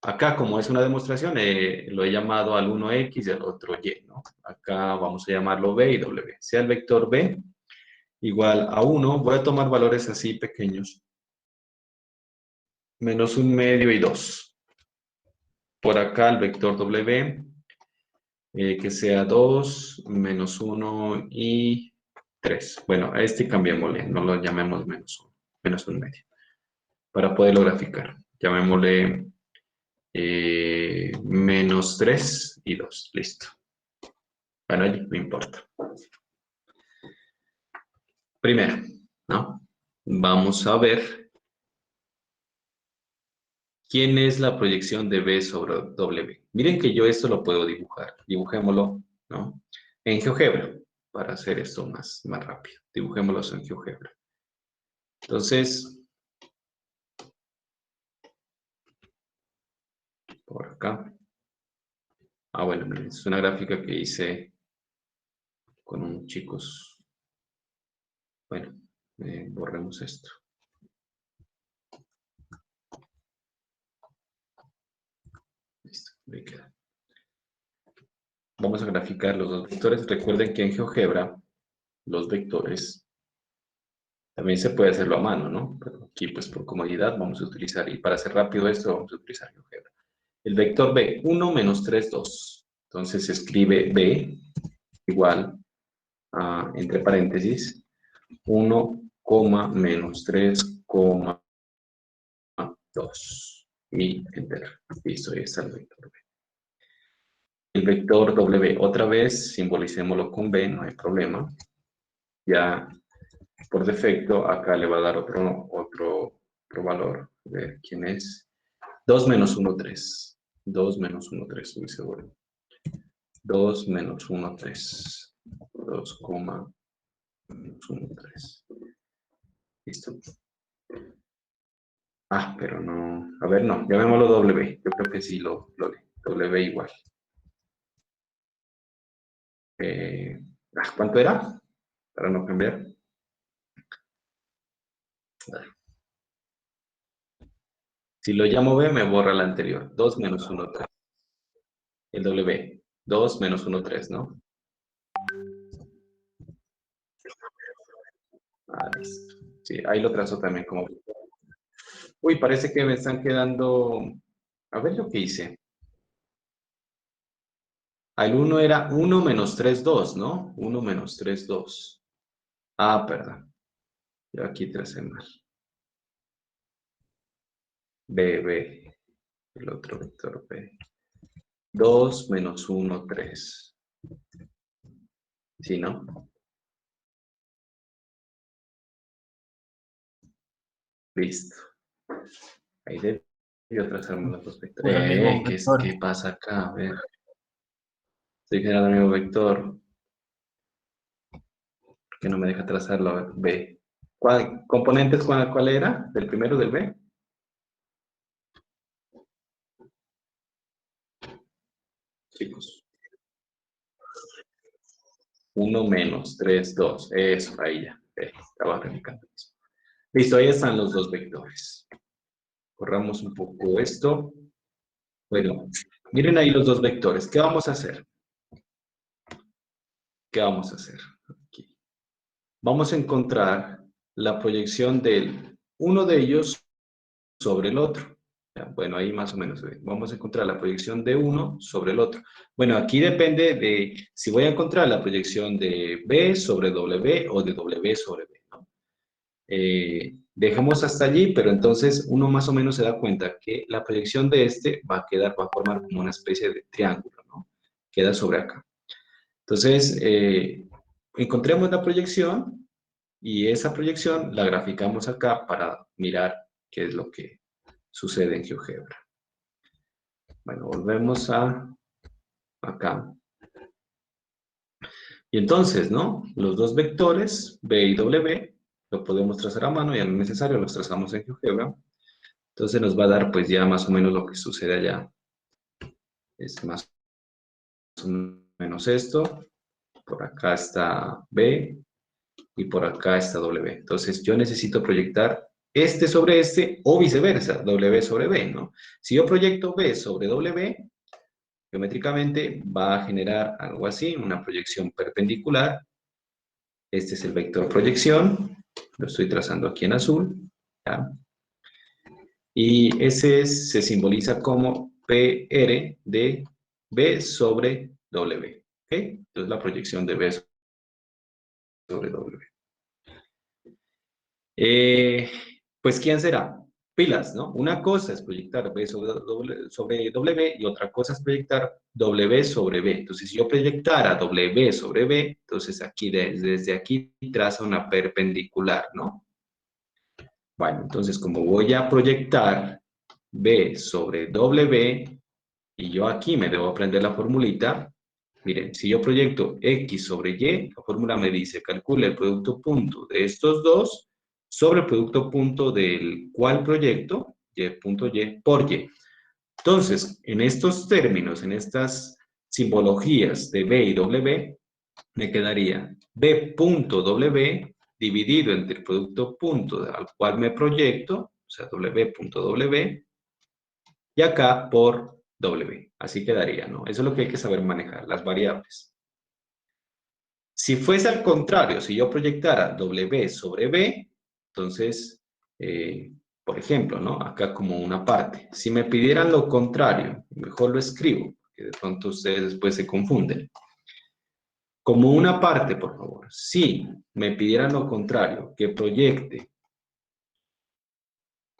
Acá, como es una demostración, lo he llamado al uno X y al otro Y, ¿no? Acá vamos a llamarlo B y W. Sea el vector B igual a 1, voy a tomar valores así pequeños. Menos 1/2 y 2. Por acá el vector W, que sea 2, menos 1 y 3. Bueno, a este cambiémosle, no lo llamemos menos 1, menos 1/2. Para poderlo graficar, llamémosle menos 3 y 2. Listo. Bueno, allí no importa. Primero, ¿no? Vamos a ver quién es la proyección de B sobre W. Miren que yo esto lo puedo dibujar. Dibujémoslo, ¿no? En GeoGebra, para hacer esto más rápido. Dibujémoslo en GeoGebra. Entonces, por acá. Bueno, miren, es una gráfica que hice con un chicos. Bueno, borremos esto. Listo, ahí queda. Vamos a graficar los dos vectores. Recuerden que en GeoGebra los vectores también se puede hacerlo a mano, ¿no? Pero aquí, pues por comodidad, vamos a utilizar, y para hacer rápido esto, vamos a utilizar GeoGebra. El vector B, 1 menos 3, 2. Entonces se escribe B igual a, entre paréntesis, 1, menos 3, 2. Y enter. Listo, ahí está el vector B. El vector W, otra vez, simbolicémoslo con B, no hay problema. Ya por defecto, acá le va a dar otro valor. A ver, ¿quién es? 2 menos 1, 3. 2 menos 1, 3, estoy seguro. 2 menos 1, 3. 2, menos 1, 3. ¿Listo? Ah, pero no. A ver, no. Llamémoslo W. Yo creo que sí lo lee. W igual. ¿Cuánto era? Para no cambiar. Si lo llamo B, me borra la anterior. 2 menos 1, 3. El W. 2 menos 1, 3, ¿no? Listo. Sí, ahí lo trazo también como... Uy, parece que me están quedando... A ver lo que hice. Al 1 era 1 menos 3, 2, ¿no? 1 menos 3, 2. Perdón. Yo aquí tracé mal. B. El otro vector B. 2 menos 1, 3. ¿Sí, no? Listo. Ahí debió trazarme los dos vectores. Usa el mismo vector. ¿Qué pasa acá? A ver. Estoy generando el mismo vector. ¿Por qué no me deja trazarlo? A ver, B. ¿Componentes cuál era? ¿Del primero del B? Chicos. 1 menos 3, 2. Eso, ahí ya. Estaba replicando eso. Listo, ahí están los dos vectores. Corramos un poco esto. Bueno, miren ahí los dos vectores. ¿Qué vamos a hacer? ¿Qué vamos a hacer? Aquí. Vamos a encontrar la proyección del uno de ellos sobre el otro. Bueno, ahí más o menos. Vamos a encontrar la proyección de uno sobre el otro. Bueno, aquí depende de si voy a encontrar la proyección de B sobre W o de W sobre B, ¿no? Dejamos hasta allí, pero entonces uno más o menos se da cuenta que la proyección de este va a formar como una especie de triángulo, ¿no? Queda sobre acá. Entonces, encontremos la proyección y esa proyección la graficamos acá para mirar qué es lo que sucede en GeoGebra. Bueno, volvemos acá. Y entonces, ¿no? Los dos vectores, B y W, lo podemos trazar a mano y al necesario los trazamos en GeoGebra. Entonces nos va a dar pues ya más o menos lo que sucede allá. Es más o menos esto. Por acá está B y por acá está W. Entonces yo necesito proyectar este sobre este o viceversa, W sobre B, ¿no? Si yo proyecto B sobre W, geométricamente va a generar algo así, una proyección perpendicular. Este es el vector proyección, lo estoy trazando aquí en azul, ¿ya? Y ese se simboliza como PR de B sobre W, ¿ok? Entonces la proyección de B sobre W. Pues, ¿quién será? Pilas, ¿no? Una cosa es proyectar B sobre W y otra cosa es proyectar W sobre B. Entonces, si yo proyectara W sobre B, entonces aquí desde aquí traza una perpendicular, ¿no? Bueno, entonces como voy a proyectar B sobre W y yo aquí me debo aprender la formulita, miren, si yo proyecto X sobre Y, la fórmula me dice calcula el producto punto de estos dos sobre el producto punto del cual proyecto, Y punto Y por Y. Entonces, en estos términos, en estas simbologías de B y W, me quedaría B.W dividido entre el producto punto al cual me proyecto, o sea, W.W, y acá por W. Así quedaría, ¿no? Eso es lo que hay que saber manejar, las variables. Si fuese al contrario, si yo proyectara W sobre B, entonces, por ejemplo, ¿no? Acá como una parte. Si me pidieran lo contrario, mejor lo escribo, porque de pronto ustedes después se confunden. Como una parte, por favor. Si me pidieran lo contrario, que proyecte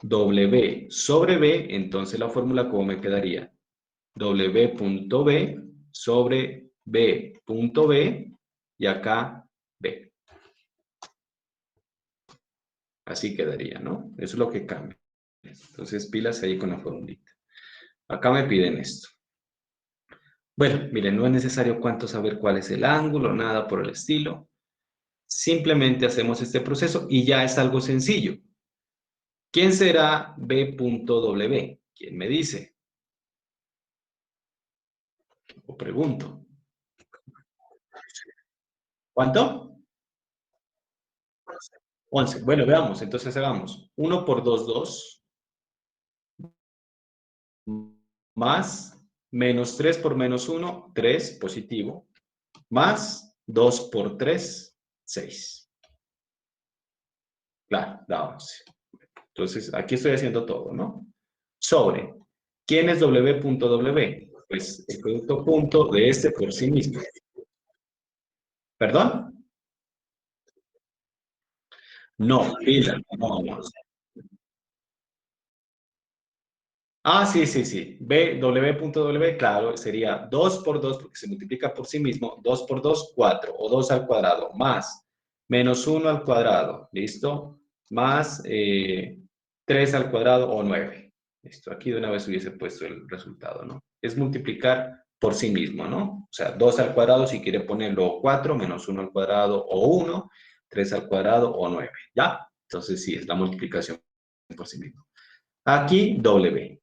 W sobre B, entonces la fórmula ¿cómo me quedaría? W.B sobre B.B y acá B. Así quedaría, ¿no? Eso es lo que cambia. Entonces, pilas ahí con la formulita. Acá me piden esto. Bueno, miren, no es necesario saber cuál es el ángulo, nada por el estilo. Simplemente hacemos este proceso y ya es algo sencillo. ¿Quién será B.W? ¿Quién me dice? O pregunto. ¿Cuánto? 11. Bueno, veamos, entonces hagamos 1 por 2, 2. Más menos 3 por menos 1, 3, positivo. Más 2 por 3, 6. Claro, da 11. Entonces, aquí estoy haciendo todo, ¿no? Sobre. ¿Quién es W.W? Pues el producto punto de este por sí mismo. ¿Perdón? No, pila, no, no. Ah, sí, sí, sí. W.W, claro, sería 2 por 2, porque se multiplica por sí mismo. 2 por 2, 4, o 2 al cuadrado, más menos 1 al cuadrado, ¿listo? Más 3 al cuadrado, o 9. Listo, aquí de una vez hubiese puesto el resultado, ¿no? Es multiplicar por sí mismo, ¿no? O sea, 2 al cuadrado, si quiere ponerlo 4, menos 1 al cuadrado, o 1, 3 al cuadrado, o 9, ¿ya? Entonces, sí, es la multiplicación por sí mismo. Aquí, W.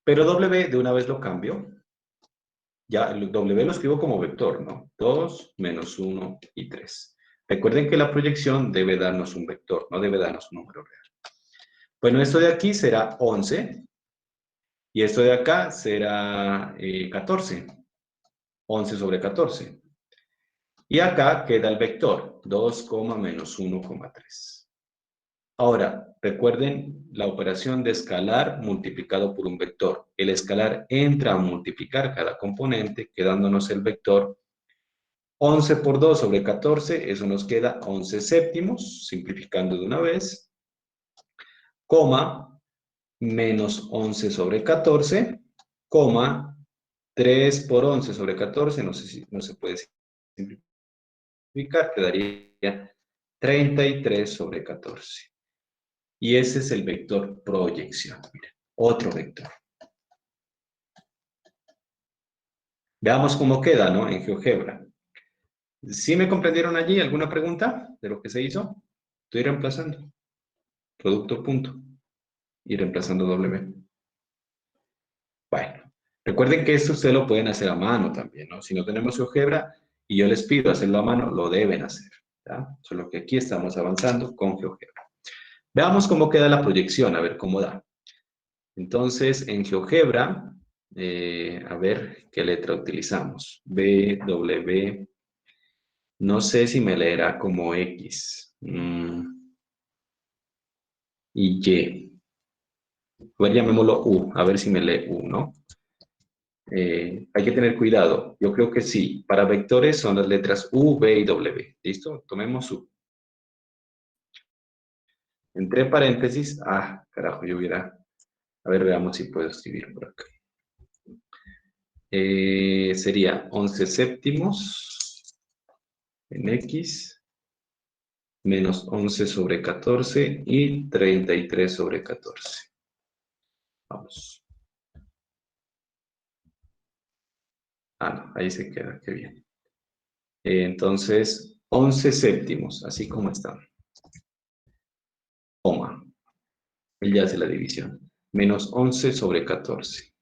Pero W de una vez lo cambio. Ya, el W lo escribo como vector, ¿no? 2, menos 1 y 3. Recuerden que la proyección debe darnos un vector, no debe darnos un número real. Bueno, esto de aquí será 11. Y esto de acá será 14. 11 sobre 14. Y acá queda el vector, 2, menos 1,3. Ahora, recuerden la operación de escalar multiplicado por un vector. El escalar entra a multiplicar cada componente, quedándonos el vector 11 por 2 sobre 14, eso nos queda 11 séptimos, simplificando de una vez, coma, menos 11 sobre 14, coma, 3 por 11 sobre 14, no sé si no se puede simplificar, quedaría 33 sobre 14. Y ese es el vector proyección. Mira, otro vector. Veamos cómo queda, ¿no? En GeoGebra. ¿Sí me comprendieron allí? ¿Alguna pregunta de lo que se hizo? Estoy reemplazando. Producto punto. Y reemplazando W. Bueno, recuerden que esto ustedes lo pueden hacer a mano también, ¿no? Si no tenemos GeoGebra y yo les pido hacerlo a mano, lo deben hacer, ¿ya? Solo que aquí estamos avanzando con GeoGebra. Veamos cómo queda la proyección, a ver cómo da. Entonces, en GeoGebra, a ver qué letra utilizamos. B, W, no sé si me leerá como X. Y Y. A ver, llamémoslo U, a ver si me lee U, ¿no? Hay que tener cuidado. Yo creo que sí. Para vectores son las letras U, B y W. ¿Listo? Tomemos U. Entre paréntesis, carajo, yo hubiera... A ver, veamos si puedo escribir por acá. Sería 11 séptimos en X, menos 11 sobre 14 y 33 sobre 14. Vamos. No, ahí se queda, qué bien. Entonces, 11 séptimos, así como están. Coma. Él ya hace la división. Menos 11 sobre 14.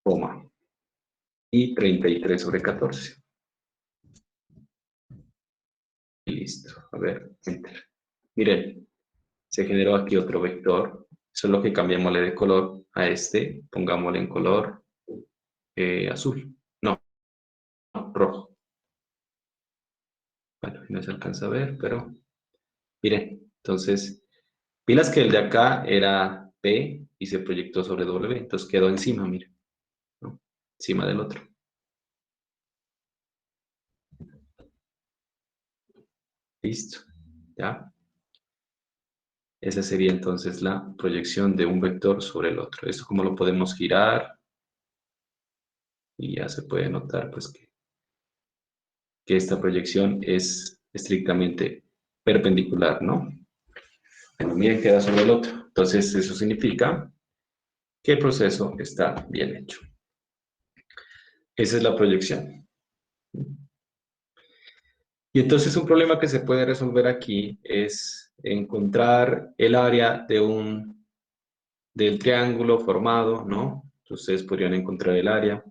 Coma. y 33 sobre 14. Y listo. A ver, enter. Miren, se generó aquí otro vector. Solo que cambiémosle de color a este. Pongámosle en color azul. No, rojo. Bueno, no se alcanza a ver, pero miren, entonces, pilas que el de acá era P y se proyectó sobre W, entonces quedó encima, miren, ¿no? Encima del otro. Listo, ¿ya? Esa sería entonces la proyección de un vector sobre el otro. Esto como lo podemos girar y ya se puede notar pues que esta proyección es estrictamente perpendicular, ¿no? Bueno, miren, queda sobre el otro. Entonces eso significa que el proceso está bien hecho. Esa es la proyección. Y entonces un problema que se puede resolver aquí es encontrar el área del triángulo formado, ¿no? Ustedes podrían encontrar el área.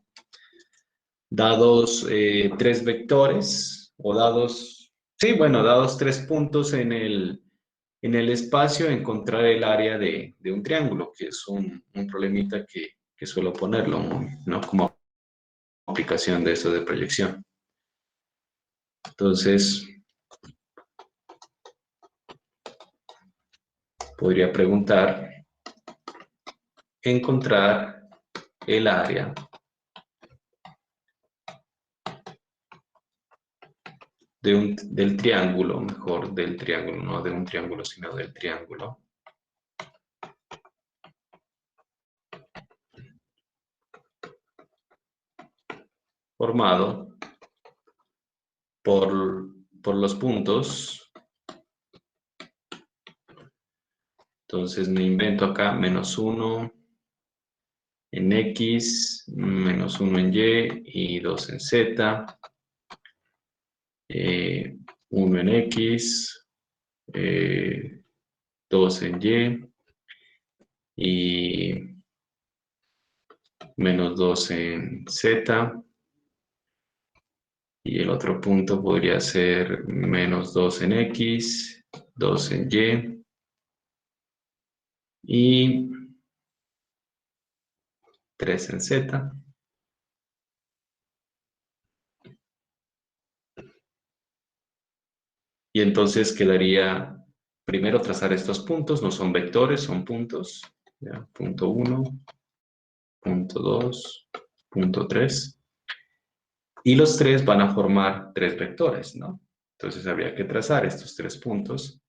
Dados 3 vectores, o dados, sí, bueno, dados 3 puntos en el espacio, encontrar el área de un triángulo, que es un problemita que suelo ponerlo, ¿no? Como aplicación de eso de proyección. Entonces, podría preguntar, encontrar el área del triángulo, mejor del triángulo, no de un triángulo, sino del triángulo. Formado por los puntos. Entonces me invento acá -1 en X, -1 en Y y 2 en Z. 1 en X, 2 en Y y -2 en Z. Y el otro punto podría ser -2 en X, 2 en Y 3 en Z. Y entonces quedaría primero trazar estos puntos, no son vectores, son puntos. ¿Ya? Punto 1, punto 2, punto 3. Y los 3 van a formar 3 vectores, ¿no? Entonces habría que trazar estos 3 puntos,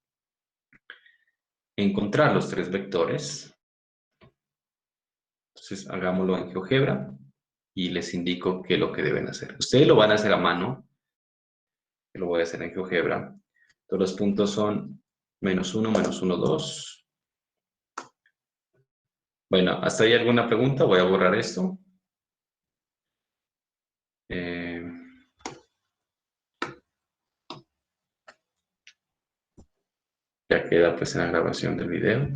encontrar los 3 vectores. Entonces hagámoslo en GeoGebra y les indico qué es lo que deben hacer. Ustedes lo van a hacer a mano, yo lo voy a hacer en GeoGebra. Entonces los puntos son -1, -1, 2. Bueno, ¿hasta ahí alguna pregunta? Voy a borrar esto. Ya queda pues en la grabación del video.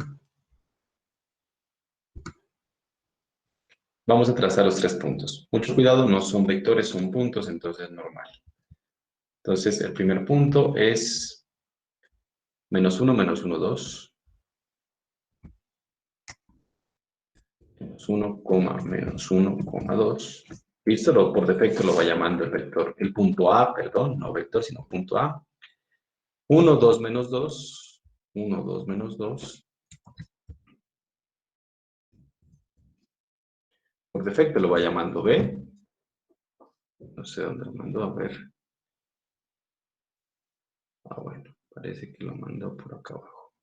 Vamos a trazar los 3 puntos. Mucho cuidado, no son vectores, son puntos, entonces normal. Entonces el primer punto es -1, -1, 2. -1, -1, 2. Listo, por defecto lo va llamando el vector, el punto A, perdón, no vector, sino punto A. 1, 2, -2. 1, 2, -2. Por defecto lo va llamando B. No sé dónde lo mandó, a ver. Ah, bueno, parece que lo mandó por acá abajo.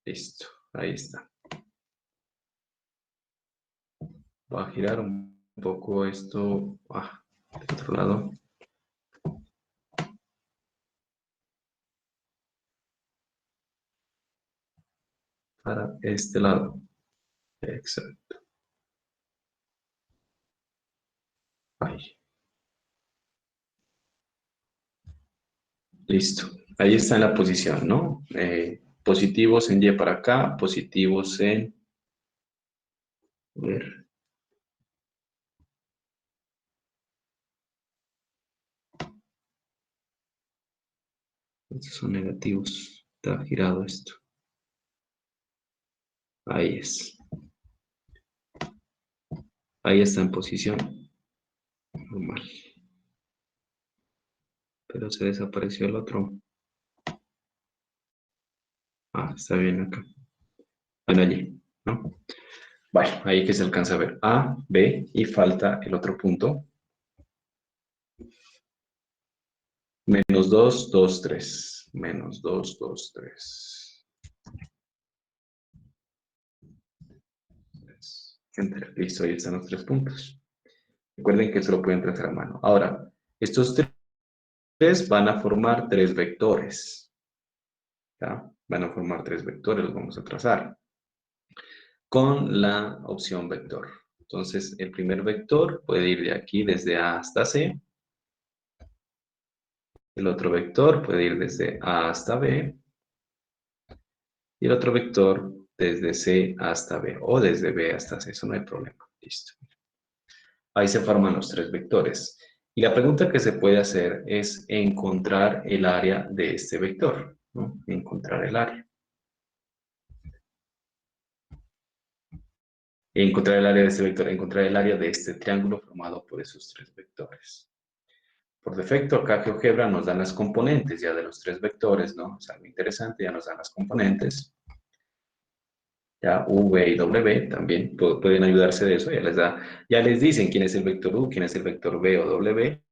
Listo, ahí está. Voy a girar un poco esto del otro lado. Para este lado. Exacto. Ahí. Listo. Ahí está en la posición, ¿no? Positivos en Y para acá, positivos en... A ver. Estos son negativos. Está girado esto. Ahí es. Ahí está en posición normal. Pero se desapareció el otro. Ah, está bien acá. Bueno, allí, ¿no? Bueno, ahí que se alcanza a ver A, B y falta el otro punto. Menos 2, 2, 3. Menos 2, 2, 3. Enter. Listo, ahí están los 3 puntos. Recuerden que eso lo pueden trazar a mano. Ahora, estos 3 van a formar 3 vectores. ¿Ya? Van a formar 3 vectores, los vamos a trazar con la opción vector. Entonces, el primer vector puede ir de aquí, desde A hasta C. El otro vector puede ir desde A hasta B. Y el otro vector desde C hasta B, o desde B hasta C, eso no hay problema. Listo. Ahí se forman los 3 vectores. Y la pregunta que se puede hacer es encontrar el área de este vector, ¿no? Encontrar el área. Encontrar el área de este vector, encontrar el área de este triángulo formado por esos 3 vectores. Por defecto, acá GeoGebra nos dan las componentes ya de los 3 vectores, ¿no? Es algo interesante, ya nos dan las componentes. Ya V y W también pueden ayudarse de eso, ya les dicen quién es el vector U, quién es el vector V o W.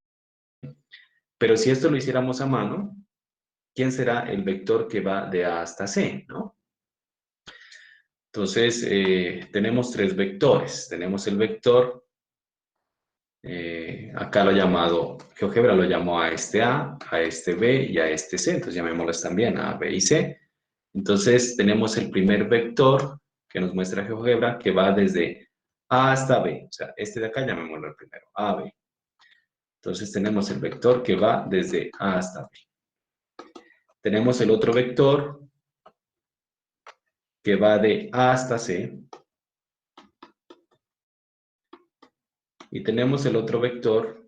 Pero si esto lo hiciéramos a mano, ¿quién será el vector que va de A hasta C, ¿no? Entonces, tenemos 3 vectores. Tenemos el vector, acá lo he llamado, GeoGebra lo llamó a este A este B y a este C. Entonces, llamémoslos también A, B y C. Entonces, tenemos el primer vector que nos muestra GeoGebra, que va desde A hasta B. O sea, este de acá llamémoslo el primero, A, B. Entonces tenemos el vector que va desde A hasta B. Tenemos el otro vector que va de A hasta C. Y tenemos el otro vector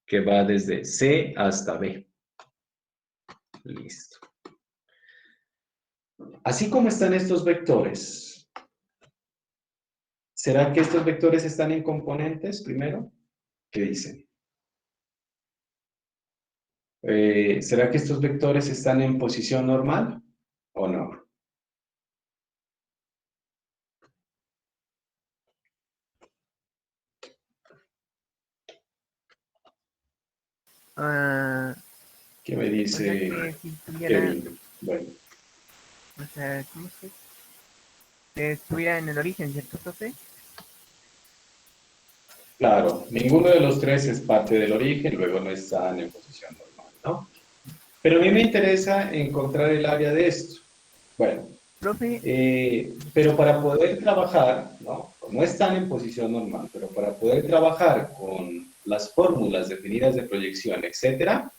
que va desde C hasta B. Listo. Así como están estos vectores, ¿será que estos vectores están en componentes primero? ¿Qué dicen? ¿Será que estos vectores están en posición normal o no? ¿Qué me O sea dice que si estuviera, Kevin? Bueno, o sea, ¿cómo se dice? Que estuviera en el origen, ¿cierto, profe? claro, ninguno de los 3 es parte del origen, luego no están en posición normal, ¿no? Pero a mí me interesa encontrar el área de esto. Bueno, Profe, pero para poder trabajar, ¿no? No están en posición normal, pero para poder trabajar con las fórmulas definidas de proyección, etcétera,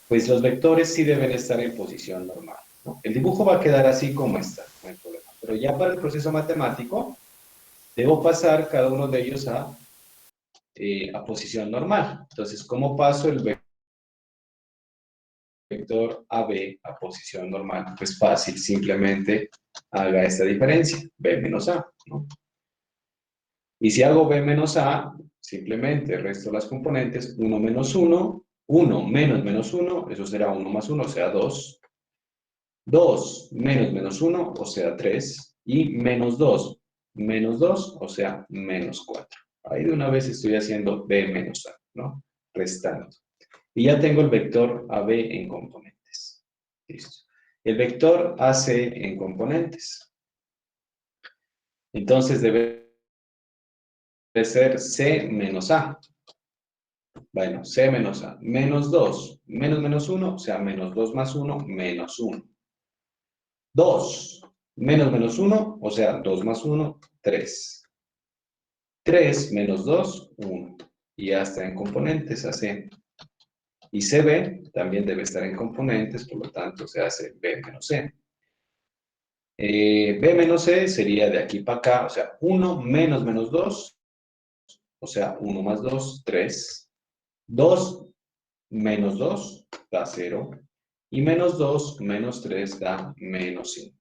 pues los vectores sí deben estar en posición normal, ¿no? El dibujo va a quedar así como está, no hay problema. Pero ya para el proceso matemático, debo pasar cada uno de ellos a posición normal. Entonces, ¿cómo paso el vector AB a posición normal? Pues fácil, simplemente haga esta diferencia, B menos A, ¿no? Y si hago B menos A, simplemente resto las componentes, 1 menos 1, 1 menos menos 1, eso será 1 más 1, o sea 2. 2 menos menos 1, o sea 3. Y menos 2, menos 2, o sea menos 4. Ahí de una vez estoy haciendo B menos A, ¿no? Restando. Y ya tengo el vector AB en componentes. Listo. El vector AC en componentes. Entonces debe ser C menos A. Bueno, C menos A. Menos 2. Menos menos 1, o sea, menos 2 más 1, menos 1. 2. Menos menos 1, o sea, 2 más 1, 3. 3 menos 2, 1. Y ya está en componentes AC. Y CB también debe estar en componentes, por lo tanto se hace B menos C. B menos C sería de aquí para acá, o sea, 1 menos menos 2, o sea, 1 más 2, 3. 2 menos 2 da 0. Y menos 2 menos 3 da menos 5.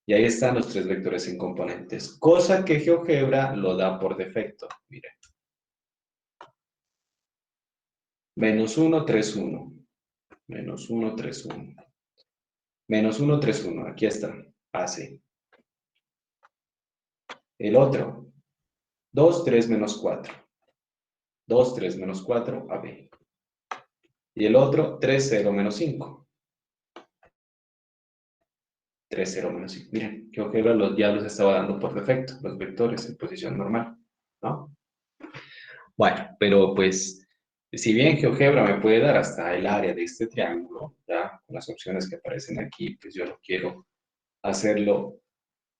Y ahí están los 3 vectores en componentes, cosa que GeoGebra lo da por defecto. Miren. Menos 1, 3, 1. Menos 1, 3, 1. Menos 1, 3, 1. Aquí está. Así. El otro. 2, 3, menos 4. 2, 3, menos 4, AB. Y el otro, 3, 0, menos 5. 3, 0, menos 5. Miren, GeoGebra ya los estaba dando por defecto, los vectores en posición normal, ¿no? Bueno, pero pues, si bien GeoGebra me puede dar hasta el área de este triángulo, ¿ya? Con las opciones que aparecen aquí, pues yo lo quiero hacerlo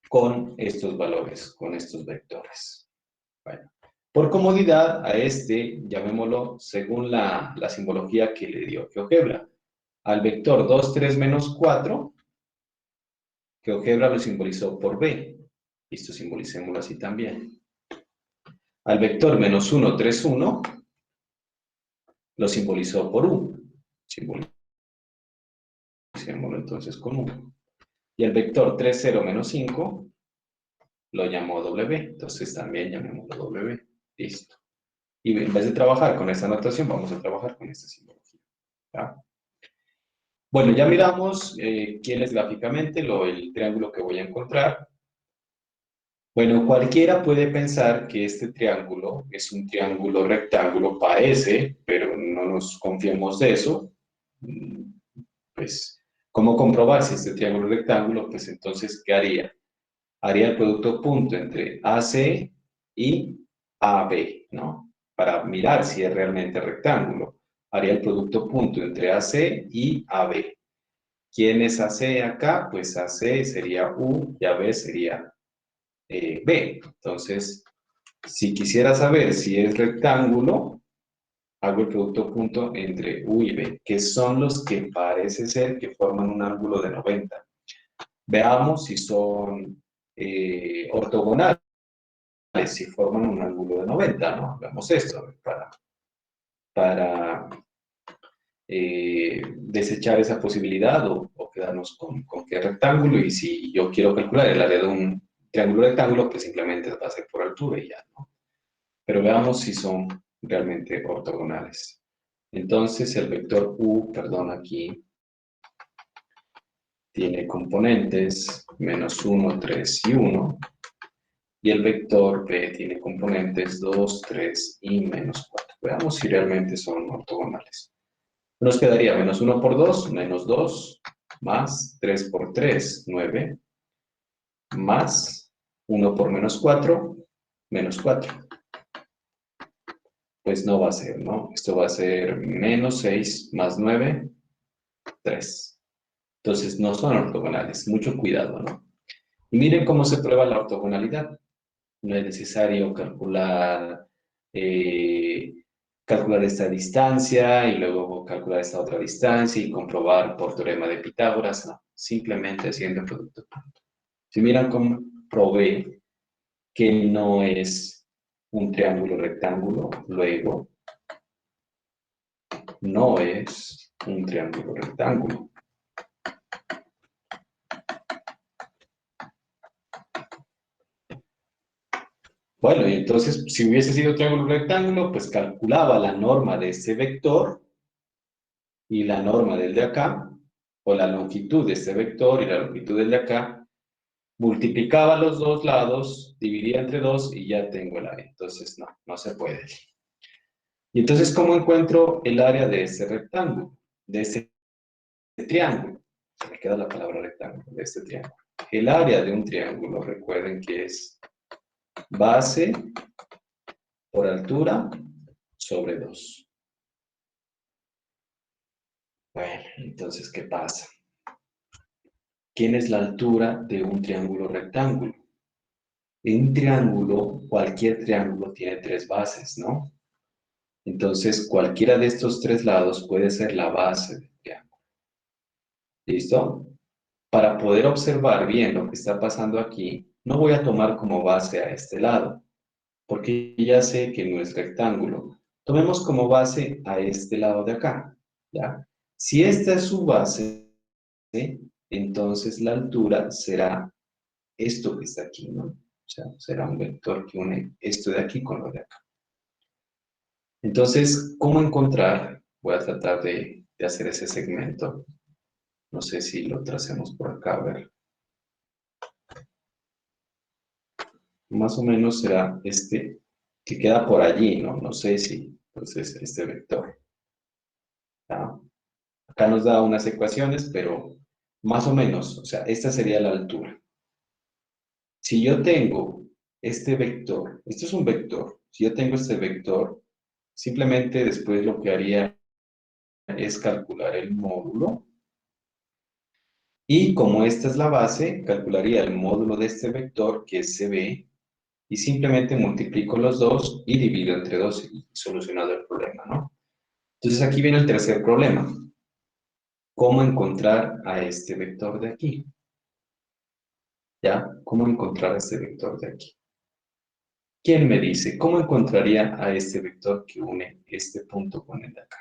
con estos valores, con estos vectores. Bueno, por comodidad a este, llamémoslo según la simbología que le dio GeoGebra. Al vector 2, 3, menos 4, GeoGebra lo simbolizó por B. Listo, simbolicémoslo así también. Al vector menos 1, 3, 1, lo simbolizó por U. Simbolicémoslo entonces con U. Y el vector 3, 0, menos 5, lo llamó W. Entonces también llamémoslo W. Listo. Y en vez de trabajar con esta notación, vamos a trabajar con esta simbología. ¿Ya? Bueno, ya miramos quién es gráficamente el triángulo que voy a encontrar. Bueno, cualquiera puede pensar que este triángulo es un triángulo rectángulo, parece, pero no nos confiemos de eso. Pues, ¿cómo comprobar si este triángulo es rectángulo? Pues entonces, ¿qué haría? Haría el producto punto entre AC y AB, ¿no? Para mirar si es realmente rectángulo. Haría el producto punto entre AC y AB. ¿Quién es AC acá? Pues AC sería U y AB sería B. Entonces, si quisiera saber si es rectángulo, hago el producto punto entre U y B, que son los que parece ser que forman un ángulo de 90. Veamos si son ortogonales, si forman un ángulo de 90, ¿no? Veamos esto para desechar esa posibilidad o quedarnos con que es rectángulo, y si yo quiero calcular el área de un triángulo rectángulo, pues simplemente va a ser por altura y ya, ¿no? Pero veamos si son realmente ortogonales. Entonces el vector U, perdón, aquí tiene componentes menos 1, 3 y 1, y el vector B tiene componentes 2, 3 y menos 4. Veamos si realmente son ortogonales. Nos quedaría menos 1 por 2, menos 2, más 3 por 3, 9, más 1 por menos 4, menos 4. Pues no va a ser, ¿no? Esto va a ser menos 6 más 9, 3. Entonces no son ortogonales, mucho cuidado, ¿no? Y miren cómo se prueba la ortogonalidad. No es necesario calcular esta distancia y luego calcular esta otra distancia y comprobar por teorema de Pitágoras, no. Simplemente haciendo el producto punto. Si miran cómo probé que no es un triángulo rectángulo, luego no es un triángulo rectángulo. Bueno, y entonces, si hubiese sido triángulo rectángulo, pues calculaba la norma de este vector y la norma del de acá, o la longitud de este vector y la longitud del de acá, multiplicaba los dos lados, dividía entre 2 y ya tengo el área. Entonces, no se puede. Y entonces, ¿cómo encuentro el área de este rectángulo? De este triángulo. Se me queda la palabra rectángulo, de este triángulo. El área de un triángulo, recuerden que es base por altura sobre 2. Bueno, entonces, ¿qué pasa? ¿Quién es la altura de un triángulo rectángulo? En un triángulo, cualquier triángulo tiene 3 bases, ¿no? Entonces, cualquiera de estos 3 lados puede ser la base del triángulo. ¿Listo? Para poder observar bien lo que está pasando aquí, no voy a tomar como base a este lado, porque ya sé que no es rectángulo. Tomemos como base a este lado de acá, ¿ya? Si esta es su base, entonces la altura será esto que está aquí, ¿no? O sea, será un vector que une esto de aquí con lo de acá. Entonces, ¿cómo encontrar? Voy a tratar de hacer ese segmento. No sé si lo tracemos por acá, a ver. Más o menos será este que queda por allí, ¿no? No sé si, entonces, este vector. ¿Ya? Acá nos da unas ecuaciones, pero más o menos, o sea, esta sería la altura. Si yo tengo este vector, esto es un vector, si yo tengo este vector, simplemente después lo que haría es calcular el módulo. Y como esta es la base, calcularía el módulo de este vector, que es CB, y simplemente multiplico los dos y divido entre 2 y solucionado el problema, ¿no? Entonces aquí viene el tercer problema. ¿Cómo encontrar a este vector de aquí? ¿Ya? ¿Cómo encontrar a este vector de aquí? ¿Quién me dice cómo encontraría a este vector que une este punto con el de acá?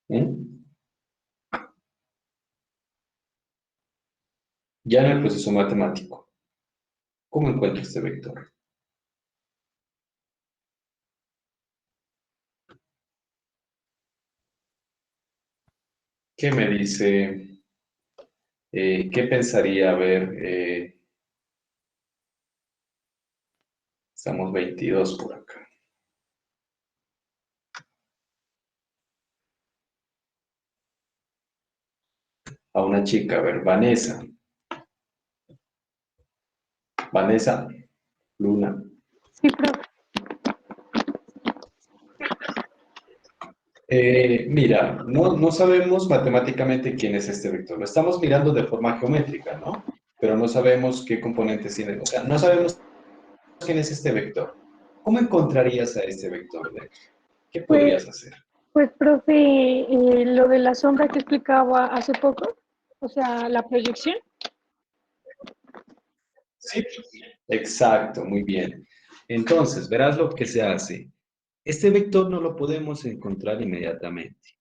¿Eh? Ya en el proceso matemático, ¿cómo encuentro este vector? ¿Qué me dice? ¿Qué pensaría? A ver, estamos 22 por acá. A una chica, a ver, Vanessa. Vanessa, Luna. Sí, profe. Mira, no sabemos matemáticamente quién es este vector. Lo estamos mirando de forma geométrica, ¿no? Pero no sabemos qué componentes tiene. O sea, no sabemos quién es este vector. ¿Cómo encontrarías a este vector de aquí? ¿Qué podrías hacer? Pues, profe, lo de la sombra que explicaba hace poco, o sea, la proyección. Sí, exacto, muy bien. Entonces, verás lo que se hace. Este vector no lo podemos encontrar inmediatamente.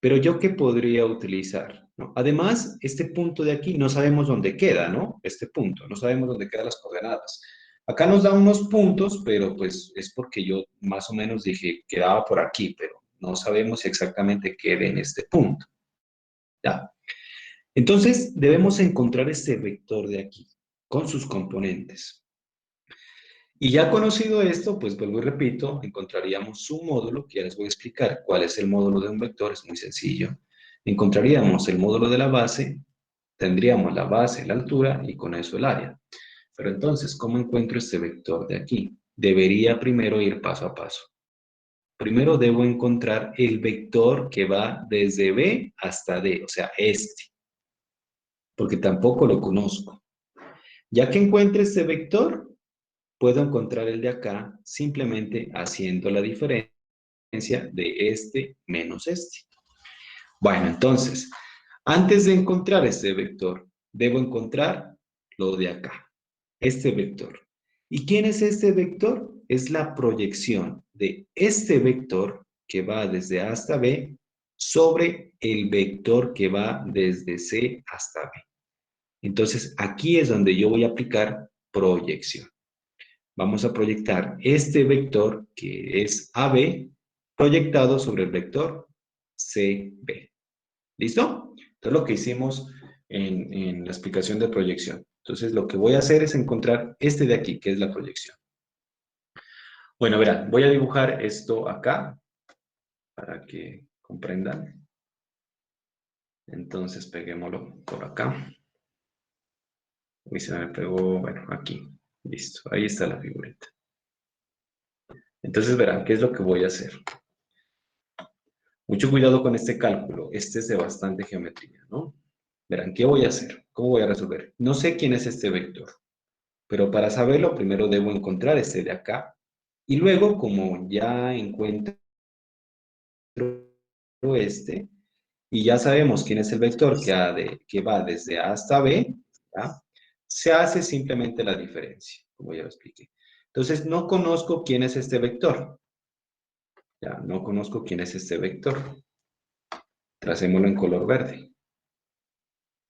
Pero ¿yo qué podría utilizar? ¿No? Además, este punto de aquí no sabemos dónde queda, ¿no? Este punto, no sabemos dónde quedan las coordenadas. Acá nos da unos puntos, pero pues es porque yo más o menos dije quedaba por aquí, pero no sabemos si exactamente queda en este punto. ¿Ya? Entonces, debemos encontrar este vector de aquí, con sus componentes. Y ya conocido esto, pues vuelvo y repito, encontraríamos su módulo, que ya les voy a explicar cuál es el módulo de un vector, es muy sencillo. Encontraríamos el módulo de la base, tendríamos la base, la altura y con eso el área. Pero entonces, ¿cómo encuentro este vector de aquí? Debería primero ir paso a paso. Primero debo encontrar el vector que va desde B hasta D, o sea, este, porque tampoco lo conozco. Ya que encuentre este vector, puedo encontrar el de acá simplemente haciendo la diferencia de este menos este. Bueno, entonces, antes de encontrar este vector, debo encontrar lo de acá, este vector. ¿Y quién es este vector? Es la proyección de este vector que va desde A hasta B sobre el vector que va desde C hasta B. Entonces, aquí es donde yo voy a aplicar proyección. Vamos a proyectar este vector, que es AB, proyectado sobre el vector CB. ¿Listo? Entonces, lo que hicimos en la explicación de proyección. Entonces, lo que voy a hacer es encontrar este de aquí, que es la proyección. Bueno, verán, voy a dibujar esto acá, para que comprendan. Entonces, peguémoslo por acá. Y se me pegó, bueno, aquí. Listo, ahí está la figurita. Entonces, verán, ¿qué es lo que voy a hacer? Mucho cuidado con este cálculo. Este es de bastante geometría, ¿no? Verán, ¿qué voy a hacer? ¿Cómo voy a resolver? No sé quién es este vector, pero para saberlo, primero debo encontrar este de acá. Y luego, como ya encuentro este, y ya sabemos quién es el vector que va desde A hasta B, ¿ya? Se hace simplemente la diferencia, como ya lo expliqué. Entonces, no conozco quién es este vector. Ya, no conozco quién es este vector. Tracémoslo en color verde.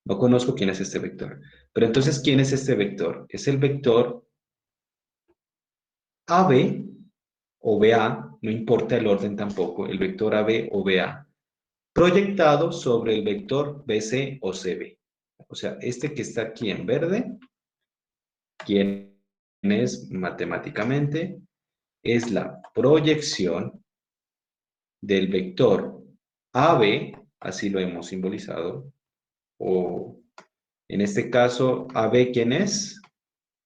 No conozco quién es este vector. Pero entonces, ¿quién es este vector? Es el vector AB o BA, no importa el orden tampoco, el vector AB o BA, proyectado sobre el vector BC o CB. O sea, este que está aquí en verde, ¿quién es matemáticamente? Es la proyección del vector AB, así lo hemos simbolizado, o en este caso, AB, ¿quién es?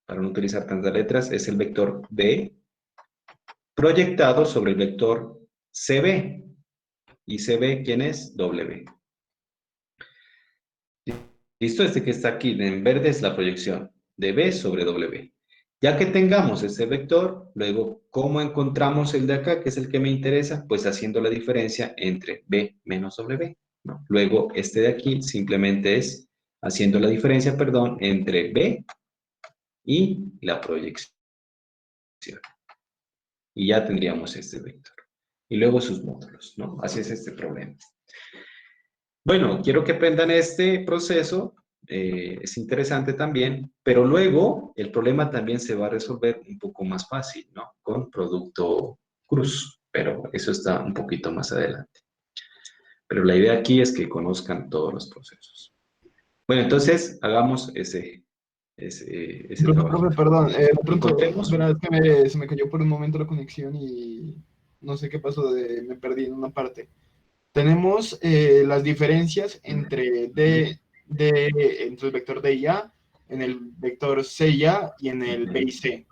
Para no utilizar tantas letras, es el vector B, proyectado sobre el vector CB. Y CB, ¿quién es? W. ¿Listo? Este que está aquí en verde es la proyección de B sobre W. Ya que tengamos ese vector, luego, ¿cómo encontramos el de acá, que es el que me interesa? Pues haciendo la diferencia entre B menos W, ¿no? Luego, este de aquí simplemente es haciendo la diferencia, perdón, entre B y la proyección. Y ya tendríamos este vector. Y luego sus módulos, ¿no? Así es este problema. Bueno, quiero que aprendan este proceso. Es interesante también, pero luego el problema también se va a resolver un poco más fácil, ¿no? Con producto cruz, pero eso está un poquito más adelante. Pero la idea aquí es que conozcan todos los procesos. Bueno, entonces hagamos ese trabajo. Profe, perdón, de pronto, Encontremos. verá, es que se me cayó por un momento la conexión y no sé qué pasó, me perdí en una parte. Tenemos las diferencias entre entre el vector D y A, en el vector C y A y en el B y C.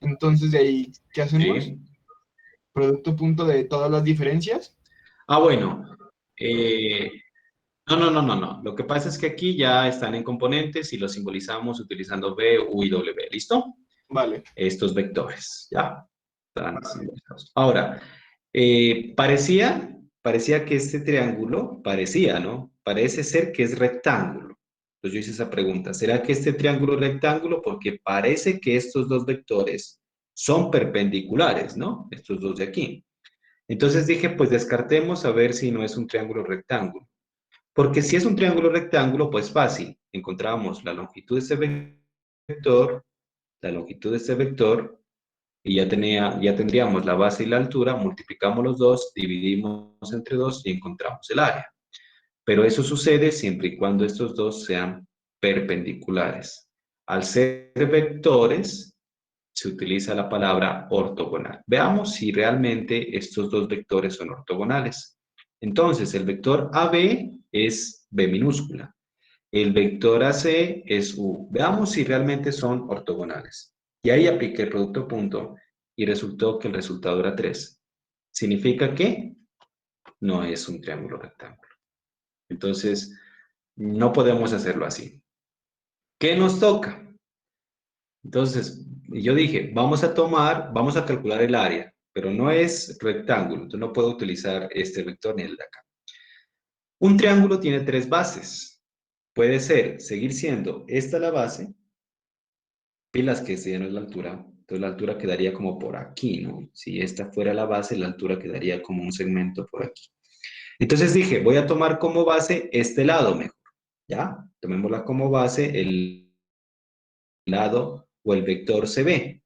Entonces, de ahí, ¿qué hacemos? Sí. Producto punto de todas las diferencias. Ah, bueno. No. Lo que pasa es que aquí ya están en componentes y los simbolizamos utilizando B, U y W. ¿Listo? Vale. Estos vectores, ¿ya? Están simbolizados. Ahora, parecía que este triángulo, ¿no? Parece ser que es rectángulo. Entonces yo hice esa pregunta, ¿será que este triángulo es rectángulo? Porque parece que estos dos vectores son perpendiculares, ¿no? Estos dos de aquí. Entonces dije, pues descartemos a ver si no es un triángulo rectángulo. Porque si es un triángulo rectángulo, pues fácil. Encontramos la longitud de este vector, la longitud de este vector, y ya tendríamos la base y la altura, multiplicamos los dos, dividimos entre 2 y encontramos el área. Pero eso sucede siempre y cuando estos dos sean perpendiculares. Al ser vectores, se utiliza la palabra ortogonal. Veamos si realmente estos dos vectores son ortogonales. Entonces, el vector AB es B minúscula. El vector AC es U. Veamos si realmente son ortogonales. Y ahí apliqué el producto punto y resultó que el resultado era 3. Significa que no es un triángulo rectángulo. Entonces, no podemos hacerlo así. ¿Qué nos toca? Entonces, yo dije, vamos a calcular el área, pero no es rectángulo, entonces no puedo utilizar este vector ni el de acá. Un triángulo tiene 3 bases. Puede seguir siendo esta la base, pilas que esta ya no es la altura, entonces la altura quedaría como por aquí, ¿no? Si esta fuera la base, la altura quedaría como un segmento por aquí. Entonces dije, voy a tomar como base este lado mejor, ¿ya? Tomémosla como base el lado o el vector CB.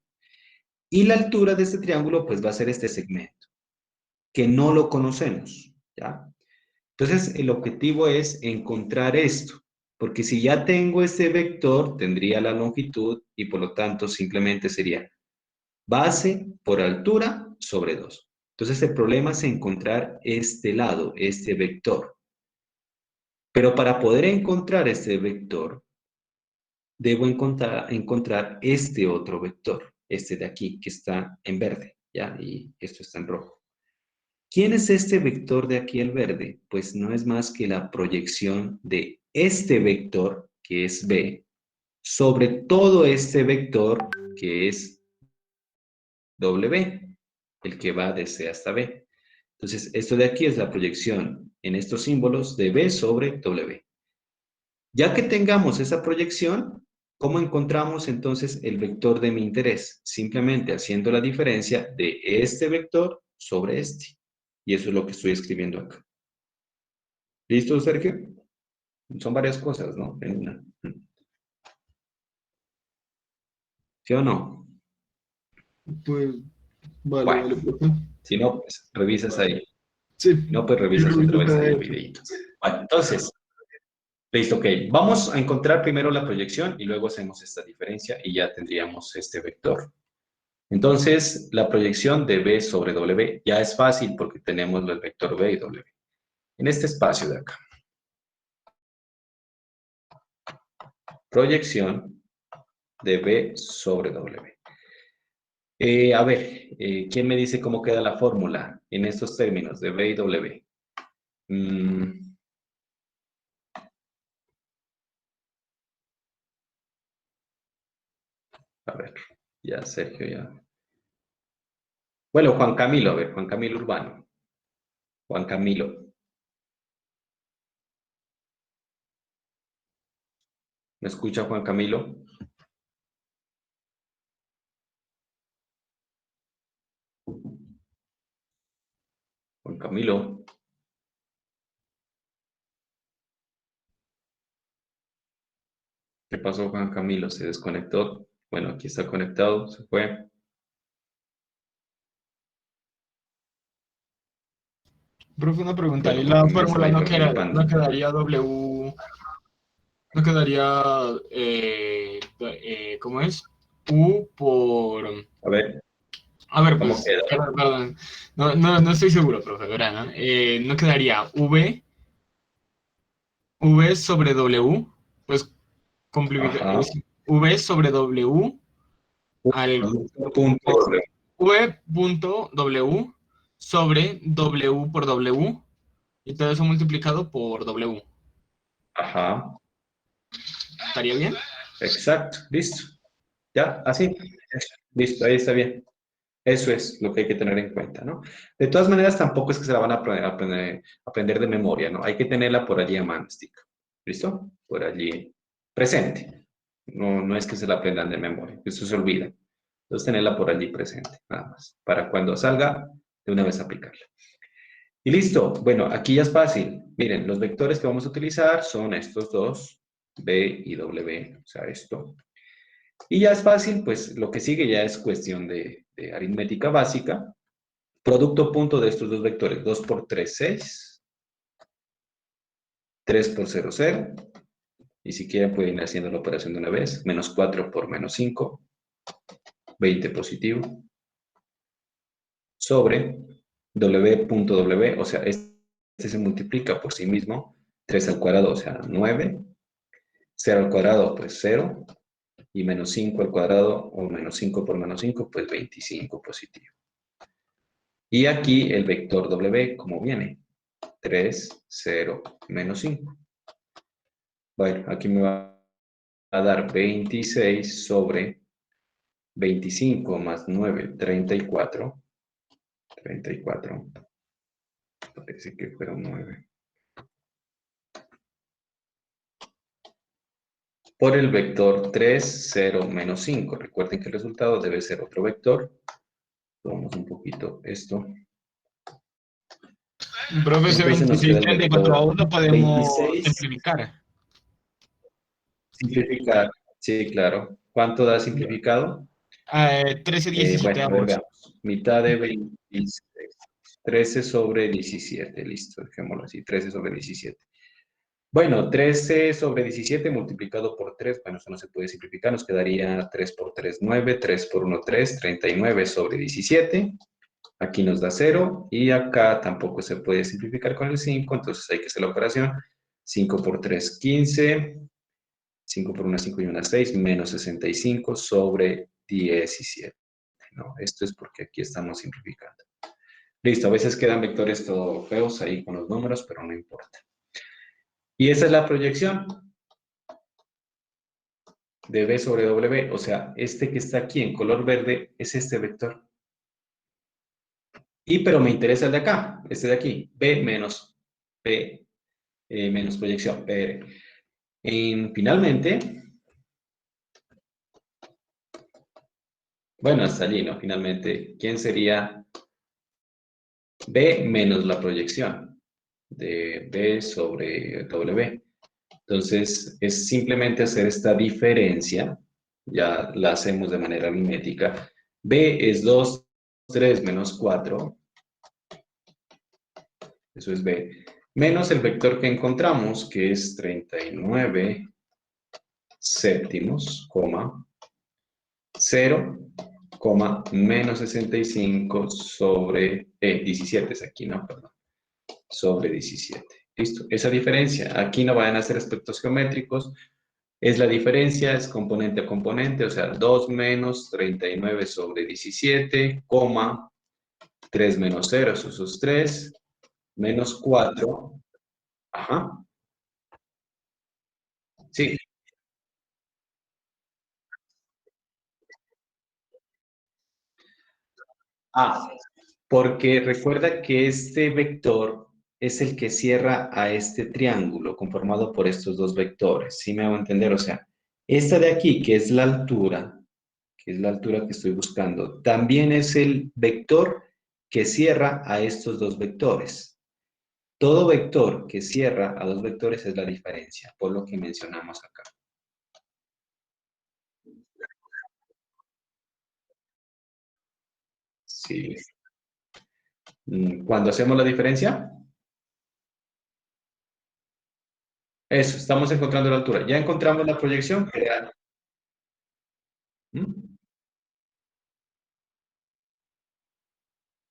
Y la altura de este triángulo, pues va a ser este segmento, que no lo conocemos, ¿ya? Entonces, el objetivo es encontrar esto, porque si ya tengo este vector, tendría la longitud y por lo tanto simplemente sería base por altura sobre 2. Entonces, el problema es encontrar este lado, este vector. Pero para poder encontrar este vector, debo encontrar este otro vector, este de aquí, que está en verde, ¿ya? Y esto está en rojo. ¿Quién es este vector de aquí, el verde? Pues no es más que la proyección de este vector, que es B, sobre todo este vector, que es W, el que va de C hasta B. Entonces, esto de aquí es la proyección en estos símbolos de B sobre W. Ya que tengamos esa proyección, ¿cómo encontramos entonces el vector de mi interés? Simplemente haciendo la diferencia de este vector sobre este. Y eso es lo que estoy escribiendo acá. ¿Listo, Sergio? Son varias cosas, ¿no? En una. ¿Sí o no? Pues, vale, Bueno, vale, profe. si no, pues revisas ahí. Sí. Si no, pues revisas otra vez ahí el videito. Bueno, entonces, listo, ok. Vamos a encontrar primero la proyección y luego hacemos esta diferencia y ya tendríamos este vector. Entonces, la proyección de B sobre W ya es fácil porque tenemos el vector B y W. En este espacio de acá. Proyección de B sobre W. A ver, ¿quién me dice cómo queda la fórmula en estos términos de B y W? A ver, ya Sergio ya. Bueno, Juan Camilo, a ver, Juan Camilo Urbano. Juan Camilo. ¿Me escucha Juan Camilo? Juan Camilo. ¿Qué pasó, Juan Camilo? ¿Se desconectó? Bueno, aquí está conectado, se fue. Profe, una pregunta. Bueno, ¿Y Juan la Camilo estaba fórmula ahí no, participando. no quedaría W? ¿No quedaría, cómo es? U por... A ver, A ver, ¿cómo pues, queda? perdón. No estoy seguro, profe, ¿verdad? ¿No quedaría V sobre W? Pues, Ajá. V sobre W al Punto W. V punto W sobre W por W y todo eso multiplicado por W. Ajá. ¿Estaría bien? Exacto. Listo. Ya, así. Eso. Listo, ahí está bien. Eso es lo que hay que tener en cuenta, ¿no? De todas maneras, tampoco es que se la van a aprender de memoria, ¿no? Hay que tenerla por allí a mano, ¿listo? Por allí presente. No es que se la aprendan de memoria, eso se olvida. Entonces, tenerla por allí presente, nada más. Para cuando salga, de una vez aplicarla. Y listo. Bueno, aquí ya es fácil. Miren, los vectores que vamos a utilizar son estos dos, B y W, o sea, esto. Y ya es fácil, pues lo que sigue ya es cuestión de aritmética básica. Producto punto de estos dos vectores, 2 por 3, 6. 3 por 0, 0. Y si quieren pueden ir haciendo la operación de una vez. Menos 4 por menos 5. 20 positivo. Sobre W punto W, o sea, este se multiplica por sí mismo. 3 al cuadrado, o sea, 9. 0 al cuadrado, pues 0. Y menos 5 al cuadrado, o menos 5 por menos 5, pues 25 positivo. Y aquí el vector W, ¿cómo viene? 3, 0, menos 5. Bueno, aquí me va a dar 26 sobre 25 más 9, 34. 34. Parece que fueron 9. Por el vector 3, 0, menos 5. Recuerden que el resultado debe ser otro vector. Tomamos un poquito esto. Profe, ese Entonces nos queda 26, el 34 aún vector lo podemos 26. simplificar. Simplificar. Sí, claro. ¿Cuánto da simplificado? 13, 17 Bueno, a ver, avos. veamos. Mitad de 26. 13 sobre 17. Listo, dejémoslo así. 13 sobre 17. Bueno, 13 sobre 17 multiplicado por 3, bueno, eso no se puede simplificar, nos quedaría 3 por 3, 9, 3 por 1, 3, 39 sobre 17. Aquí nos da 0 y acá tampoco se puede simplificar con el 5, entonces hay que hacer la operación. 5 por 3, 15. 5 por 1, 5 y 1, 6, menos 65 sobre 17. ¿No? Esto es porque aquí estamos simplificando. Listo, a veces quedan vectores todo feos ahí con los números, pero no importa. Y esa es la proyección de B sobre W, o sea, este que está aquí en color verde es este vector. Pero me interesa el de acá, este de aquí, B menos proyección, P. Finalmente, bueno, hasta allí, ¿no? Finalmente, ¿quién sería B menos la proyección de B sobre W. Entonces, es simplemente hacer esta diferencia, ya la hacemos de manera aritmética. B es 2, 3 menos 4, eso es B, menos el vector que encontramos, que es 39 séptimos, coma, 0, coma, menos 65 sobre 17, es aquí, ¿no? Perdón, sobre 17. Listo, esa diferencia, aquí no van a ser aspectos geométricos, es la diferencia, es componente a componente, o sea, 2 menos 39 sobre 17, coma, 3 menos 0, eso es 3, menos 4, ajá, sí, ah, porque recuerda que este vector es el que cierra a este triángulo conformado por estos dos vectores, ¿sí me hago entender? O sea, esta de aquí, que es la altura, que estoy buscando, también es el vector que cierra a estos dos vectores. Todo vector que cierra a dos vectores es la diferencia, por lo que mencionamos acá. Sí. Cuando hacemos la diferencia, eso, estamos encontrando la altura. Ya encontramos la proyección. ¿Mm?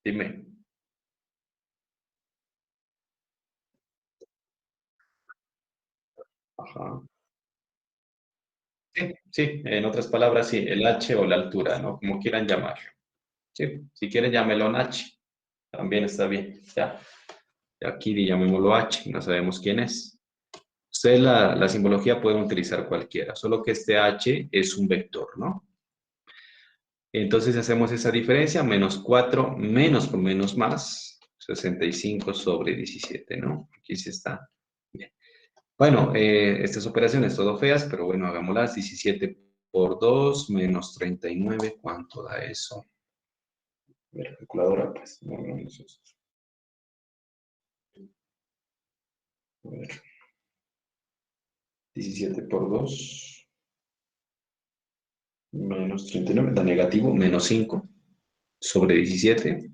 Dime. Ajá. Sí, sí, en otras palabras, sí, el h o la altura, ¿no? Como quieran llamarlo. Sí, si quieren llámelo en h, también está bien. Ya, aquí llamémoslo h, no sabemos quién es. Ustedes la simbología pueden utilizar cualquiera, solo que este h es un vector, ¿no? Entonces hacemos esa diferencia, menos 4, menos por menos más, 65 sobre 17, ¿no? Aquí sí está. Bien. Bueno, estas operaciones todo feas, pero bueno, hagámoslas. 17 por 2 menos 39, ¿cuánto da eso? A ver, calculadora, pues. No, no, no, a ver. 17 por 2 menos 39, da negativo, menos 5 sobre 17.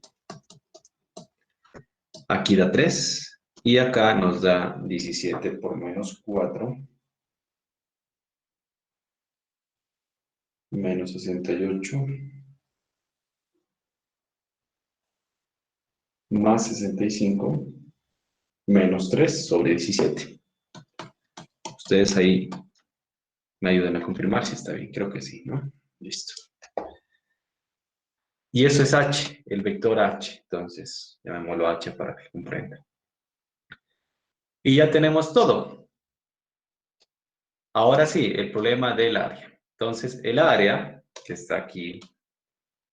Aquí da 3. Y acá nos da 17 por menos 4 menos 68 más 65 menos 3 sobre 17. Ustedes ahí me ayudan a confirmar si está bien. Creo que sí, ¿no? Listo. Y eso es h, el vector h. Entonces, llamémoslo h para que comprendan. Y ya tenemos todo. Ahora sí, el problema del área. Entonces, el área que está aquí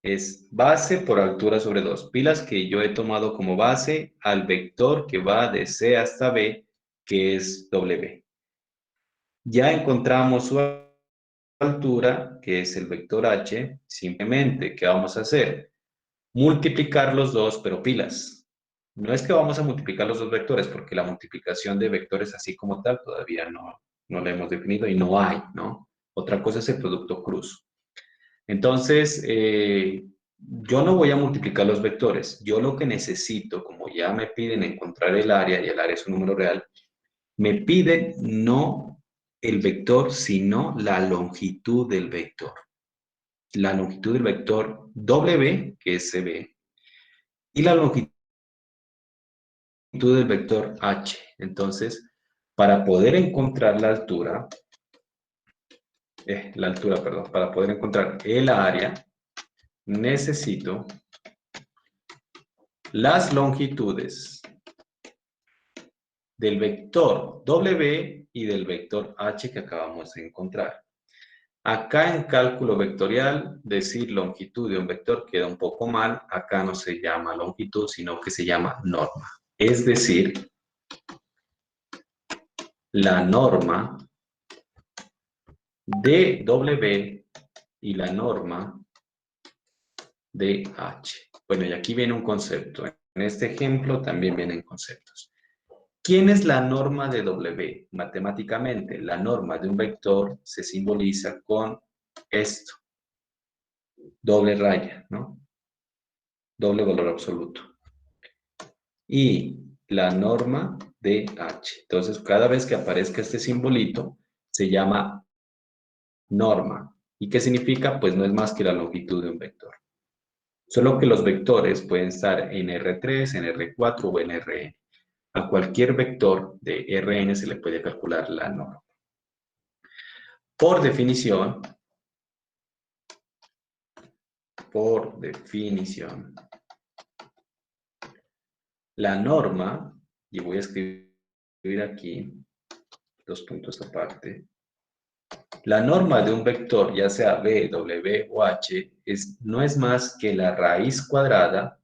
es base por altura sobre 2. Pilas que yo he tomado como base al vector que va de C hasta B, que es W. Ya encontramos su altura, que es el vector h. Simplemente, ¿qué vamos a hacer? Multiplicar los dos, pero pilas. No es que vamos a multiplicar los dos vectores, porque la multiplicación de vectores así como tal todavía no la hemos definido y no hay, ¿no? Otra cosa es el producto cruz. Entonces, yo no voy a multiplicar los vectores. Yo lo que necesito, como ya me piden encontrar el área, y el área es un número real, me piden no el vector, sino la longitud del vector. La longitud del vector W, que es CB, y la longitud del vector H. Entonces, para poder encontrar la altura, perdón, para poder encontrar el área, necesito las longitudes del vector W y del vector H que acabamos de encontrar. Acá en cálculo vectorial, decir longitud de un vector queda un poco mal. Acá no se llama longitud, sino que se llama norma. Es decir, la norma de W y la norma de H. Bueno, y aquí viene un concepto. En este ejemplo también vienen conceptos. ¿Quién es la norma de W? Matemáticamente, la norma de un vector se simboliza con esto. Doble raya, ¿no? Doble valor absoluto. Y la norma de H. Entonces, cada vez que aparezca este simbolito, se llama norma. ¿Y qué significa? Pues no es más que la longitud de un vector. Solo que los vectores pueden estar en R3, en R4 o en Rn. A cualquier vector de Rn se le puede calcular la norma. Por definición, la norma, y voy a escribir aquí, 2 puntos aparte, la norma de un vector, ya sea b, w o h, no es más que la raíz cuadrada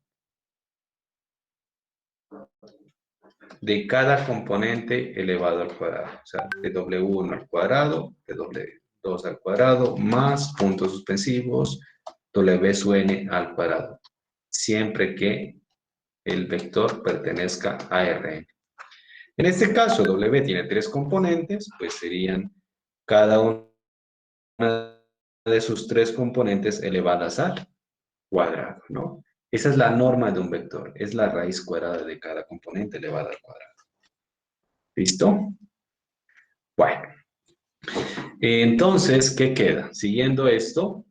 de cada componente elevado al cuadrado. O sea, de w1 al cuadrado, de w2 al cuadrado, más puntos suspensivos, w sub n al cuadrado. Siempre que el vector pertenezca a Rn. En este caso, W tiene 3 componentes, pues serían cada una de sus 3 componentes elevadas al cuadrado, ¿no? Esa es la norma de un vector, es la raíz cuadrada de cada componente elevada al cuadrado. ¿Listo? Bueno. Entonces, ¿qué queda? Siguiendo esto,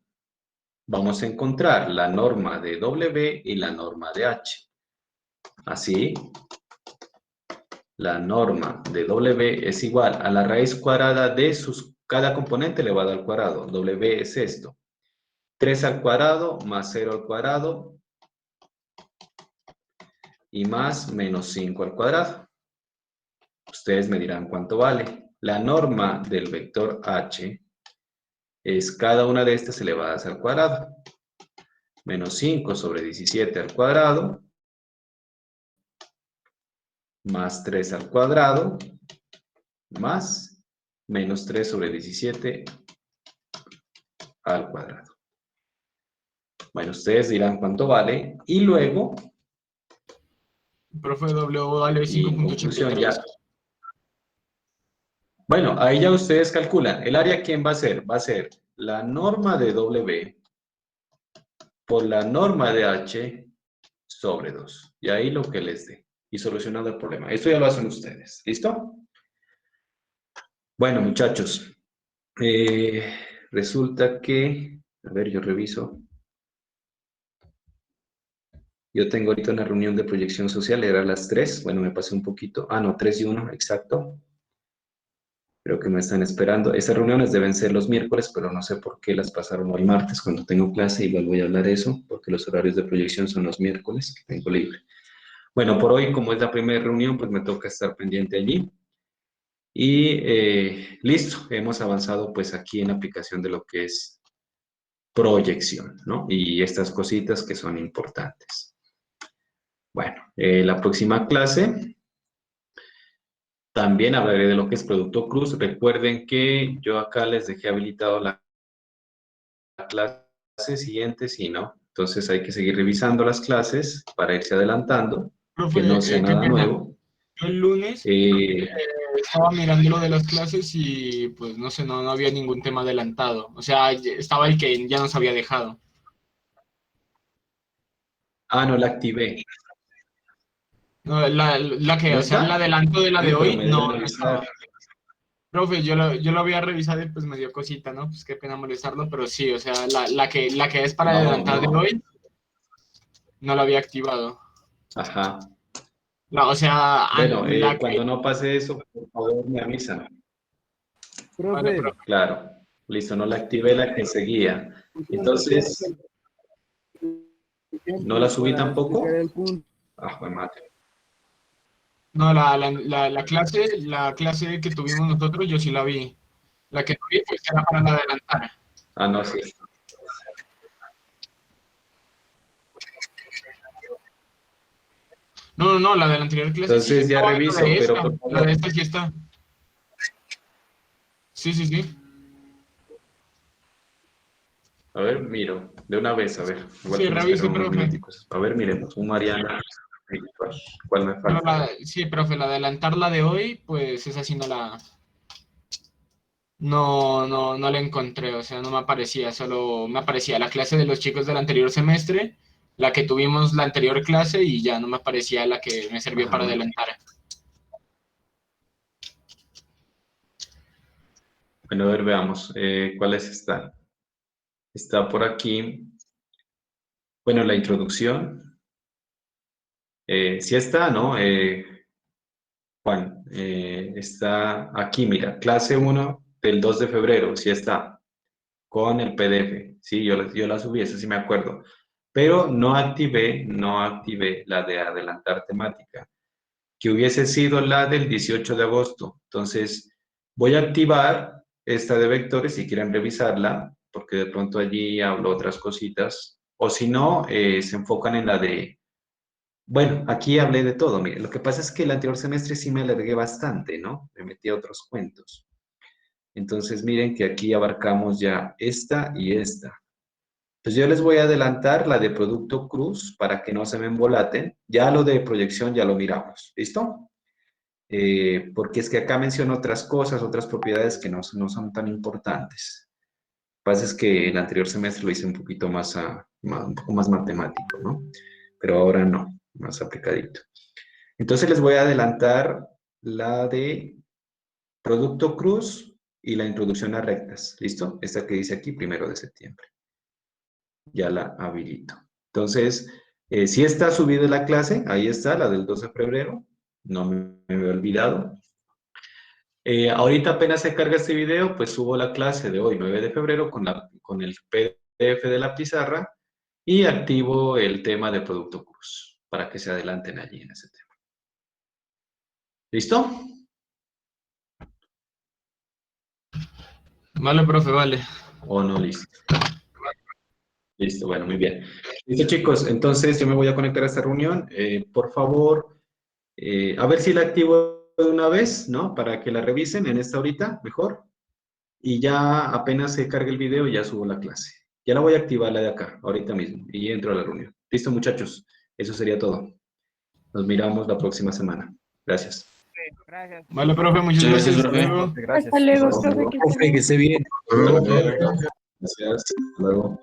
vamos a encontrar la norma de W y la norma de H. Así, la norma de W es igual a la raíz cuadrada de cada componente elevado al cuadrado. W es esto. 3 al cuadrado más 0 al cuadrado y más menos 5 al cuadrado. Ustedes me dirán cuánto vale. La norma del vector H es cada una de estas elevadas al cuadrado. Menos 5 sobre 17 al cuadrado más 3 al cuadrado, más menos 3 sobre 17 al cuadrado. Bueno, ustedes dirán cuánto vale, y luego... Profe, W vale y en conclusión 5.83. ya... Bueno, ahí ya ustedes calculan. ¿El área quién va a ser? Va a ser la norma de W por la norma de H sobre 2. Y ahí lo que les dé. Y solucionado el problema. Esto ya lo hacen ustedes. ¿Listo? Bueno, muchachos. Resulta que... A ver, yo reviso. Yo tengo ahorita una reunión de proyección social. Era a las 3. Bueno, me pasé un poquito. Ah, no, 3 y 1, exacto. Creo que me están esperando. Esas reuniones deben ser los miércoles, pero no sé por qué las pasaron hoy martes cuando tengo clase. Igual voy a hablar de eso, porque los horarios de proyección son los miércoles, que tengo libre. Bueno, por hoy, como es la primera reunión, pues me toca estar pendiente allí. Y listo, hemos avanzado pues aquí en la aplicación de lo que es proyección, ¿no? Y estas cositas que son importantes. Bueno, la próxima clase también hablaré de lo que es producto cruz. Recuerden que yo acá les dejé habilitado la clase siguiente, si no. Entonces hay que seguir revisando las clases para irse adelantando, Profe, que no sea qué nada pena. nuevo. Yo el lunes estaba mirando lo de las clases y pues no sé, no había ningún tema adelantado. O sea, estaba el que ya nos había dejado. Ah, no la activé. No, la que, ¿No o sea, el está? adelanto de la de Uy, pero hoy, me no, debe no revisar. estaba. Profe, yo lo había revisado y pues me dio cosita, ¿no? Pues qué pena molestarlo, pero sí, o sea, la que es para No, adelantar de no. hoy, no la había activado. Ajá. O sea, Bueno, la que... cuando no pase eso, por favor me avisan. Bueno, Profe, profe. Claro. Listo, no la activé la que seguía. Entonces, ¿no la subí para tampoco? explicar el punto. Ah, pues mate. No, la clase que tuvimos nosotros, yo sí la vi. La que no vi, pues era para la adelantar. Ah, no, sí. No, la de la anterior clase sí Entonces ya estaba, reviso, la de pero esta, por la de favor. esta sí está. Sí. A ver, miro. De una vez, a ver. Igual Sí, que me revise, espero unos profe. minuticos. A ver, miremos. Un Mariana. virtual. ¿Cuál me Pero falta? sí, profe, la adelantar la de hoy, pues esa sí no la... No la encontré, o sea, no me aparecía, solo me aparecía la clase de los chicos del anterior semestre, la que tuvimos la anterior clase y ya no me aparecía la que me sirvió para adelantar. Bueno, a ver, veamos. ¿Cuáles están? Está por aquí. Bueno, la introducción. Sí está, ¿no? Juan, está aquí, mira, clase 1 del 2 de febrero, sí está, con el PDF. Sí, yo la subí, eso sí me acuerdo. Pero no activé la de adelantar temática, que hubiese sido la del 18 de agosto. Entonces, voy a activar esta de vectores si quieren revisarla, porque de pronto allí hablo otras cositas. O si no, se enfocan en la de... Bueno, aquí hablé de todo. Mire, lo que pasa es que el anterior semestre sí me alargué bastante, ¿no? Me metí a otros cuentos. Entonces, miren que aquí abarcamos ya esta y esta. Entonces, yo les voy a adelantar la de producto cruz para que no se me embolaten. Ya lo de proyección ya lo miramos. ¿Listo? Porque es que acá menciono otras cosas, otras propiedades que no son tan importantes. Lo que pasa es que el anterior semestre lo hice un poquito un poco más matemático, ¿no? Pero ahora no, más aplicadito. Entonces les voy a adelantar la de producto cruz y la introducción a rectas. ¿Listo? Esta que dice aquí, 1 de septiembre. Ya la habilito. Entonces, si está subida la clase, ahí está, la del 2 de febrero. No me he olvidado. Ahorita apenas se carga este video, pues subo la clase de hoy, 9 de febrero, con el PDF de la pizarra y activo el tema de producto cruz para que se adelanten allí en ese tema. ¿Listo? Vale, profe, vale. ¿O no listo? Listo, bueno, muy bien. Listo, chicos, entonces yo me voy a conectar a esta reunión. Por favor, a ver si la activo de una vez, ¿no? Para que la revisen en esta horita, mejor. Y ya apenas se cargue el video, ya subo la clase. Ya la voy a activar la de acá, ahorita mismo, y entro a la reunión. Listo, muchachos, eso sería todo. Nos miramos la próxima semana. Gracias. Gracias. Vale, profe, muchas Muchas gracias. gracias, Hasta profe. luego. Gracias. Hasta luego, Hasta profe. luego. Que esté bien. Que esté bien. Gracias. Hasta luego.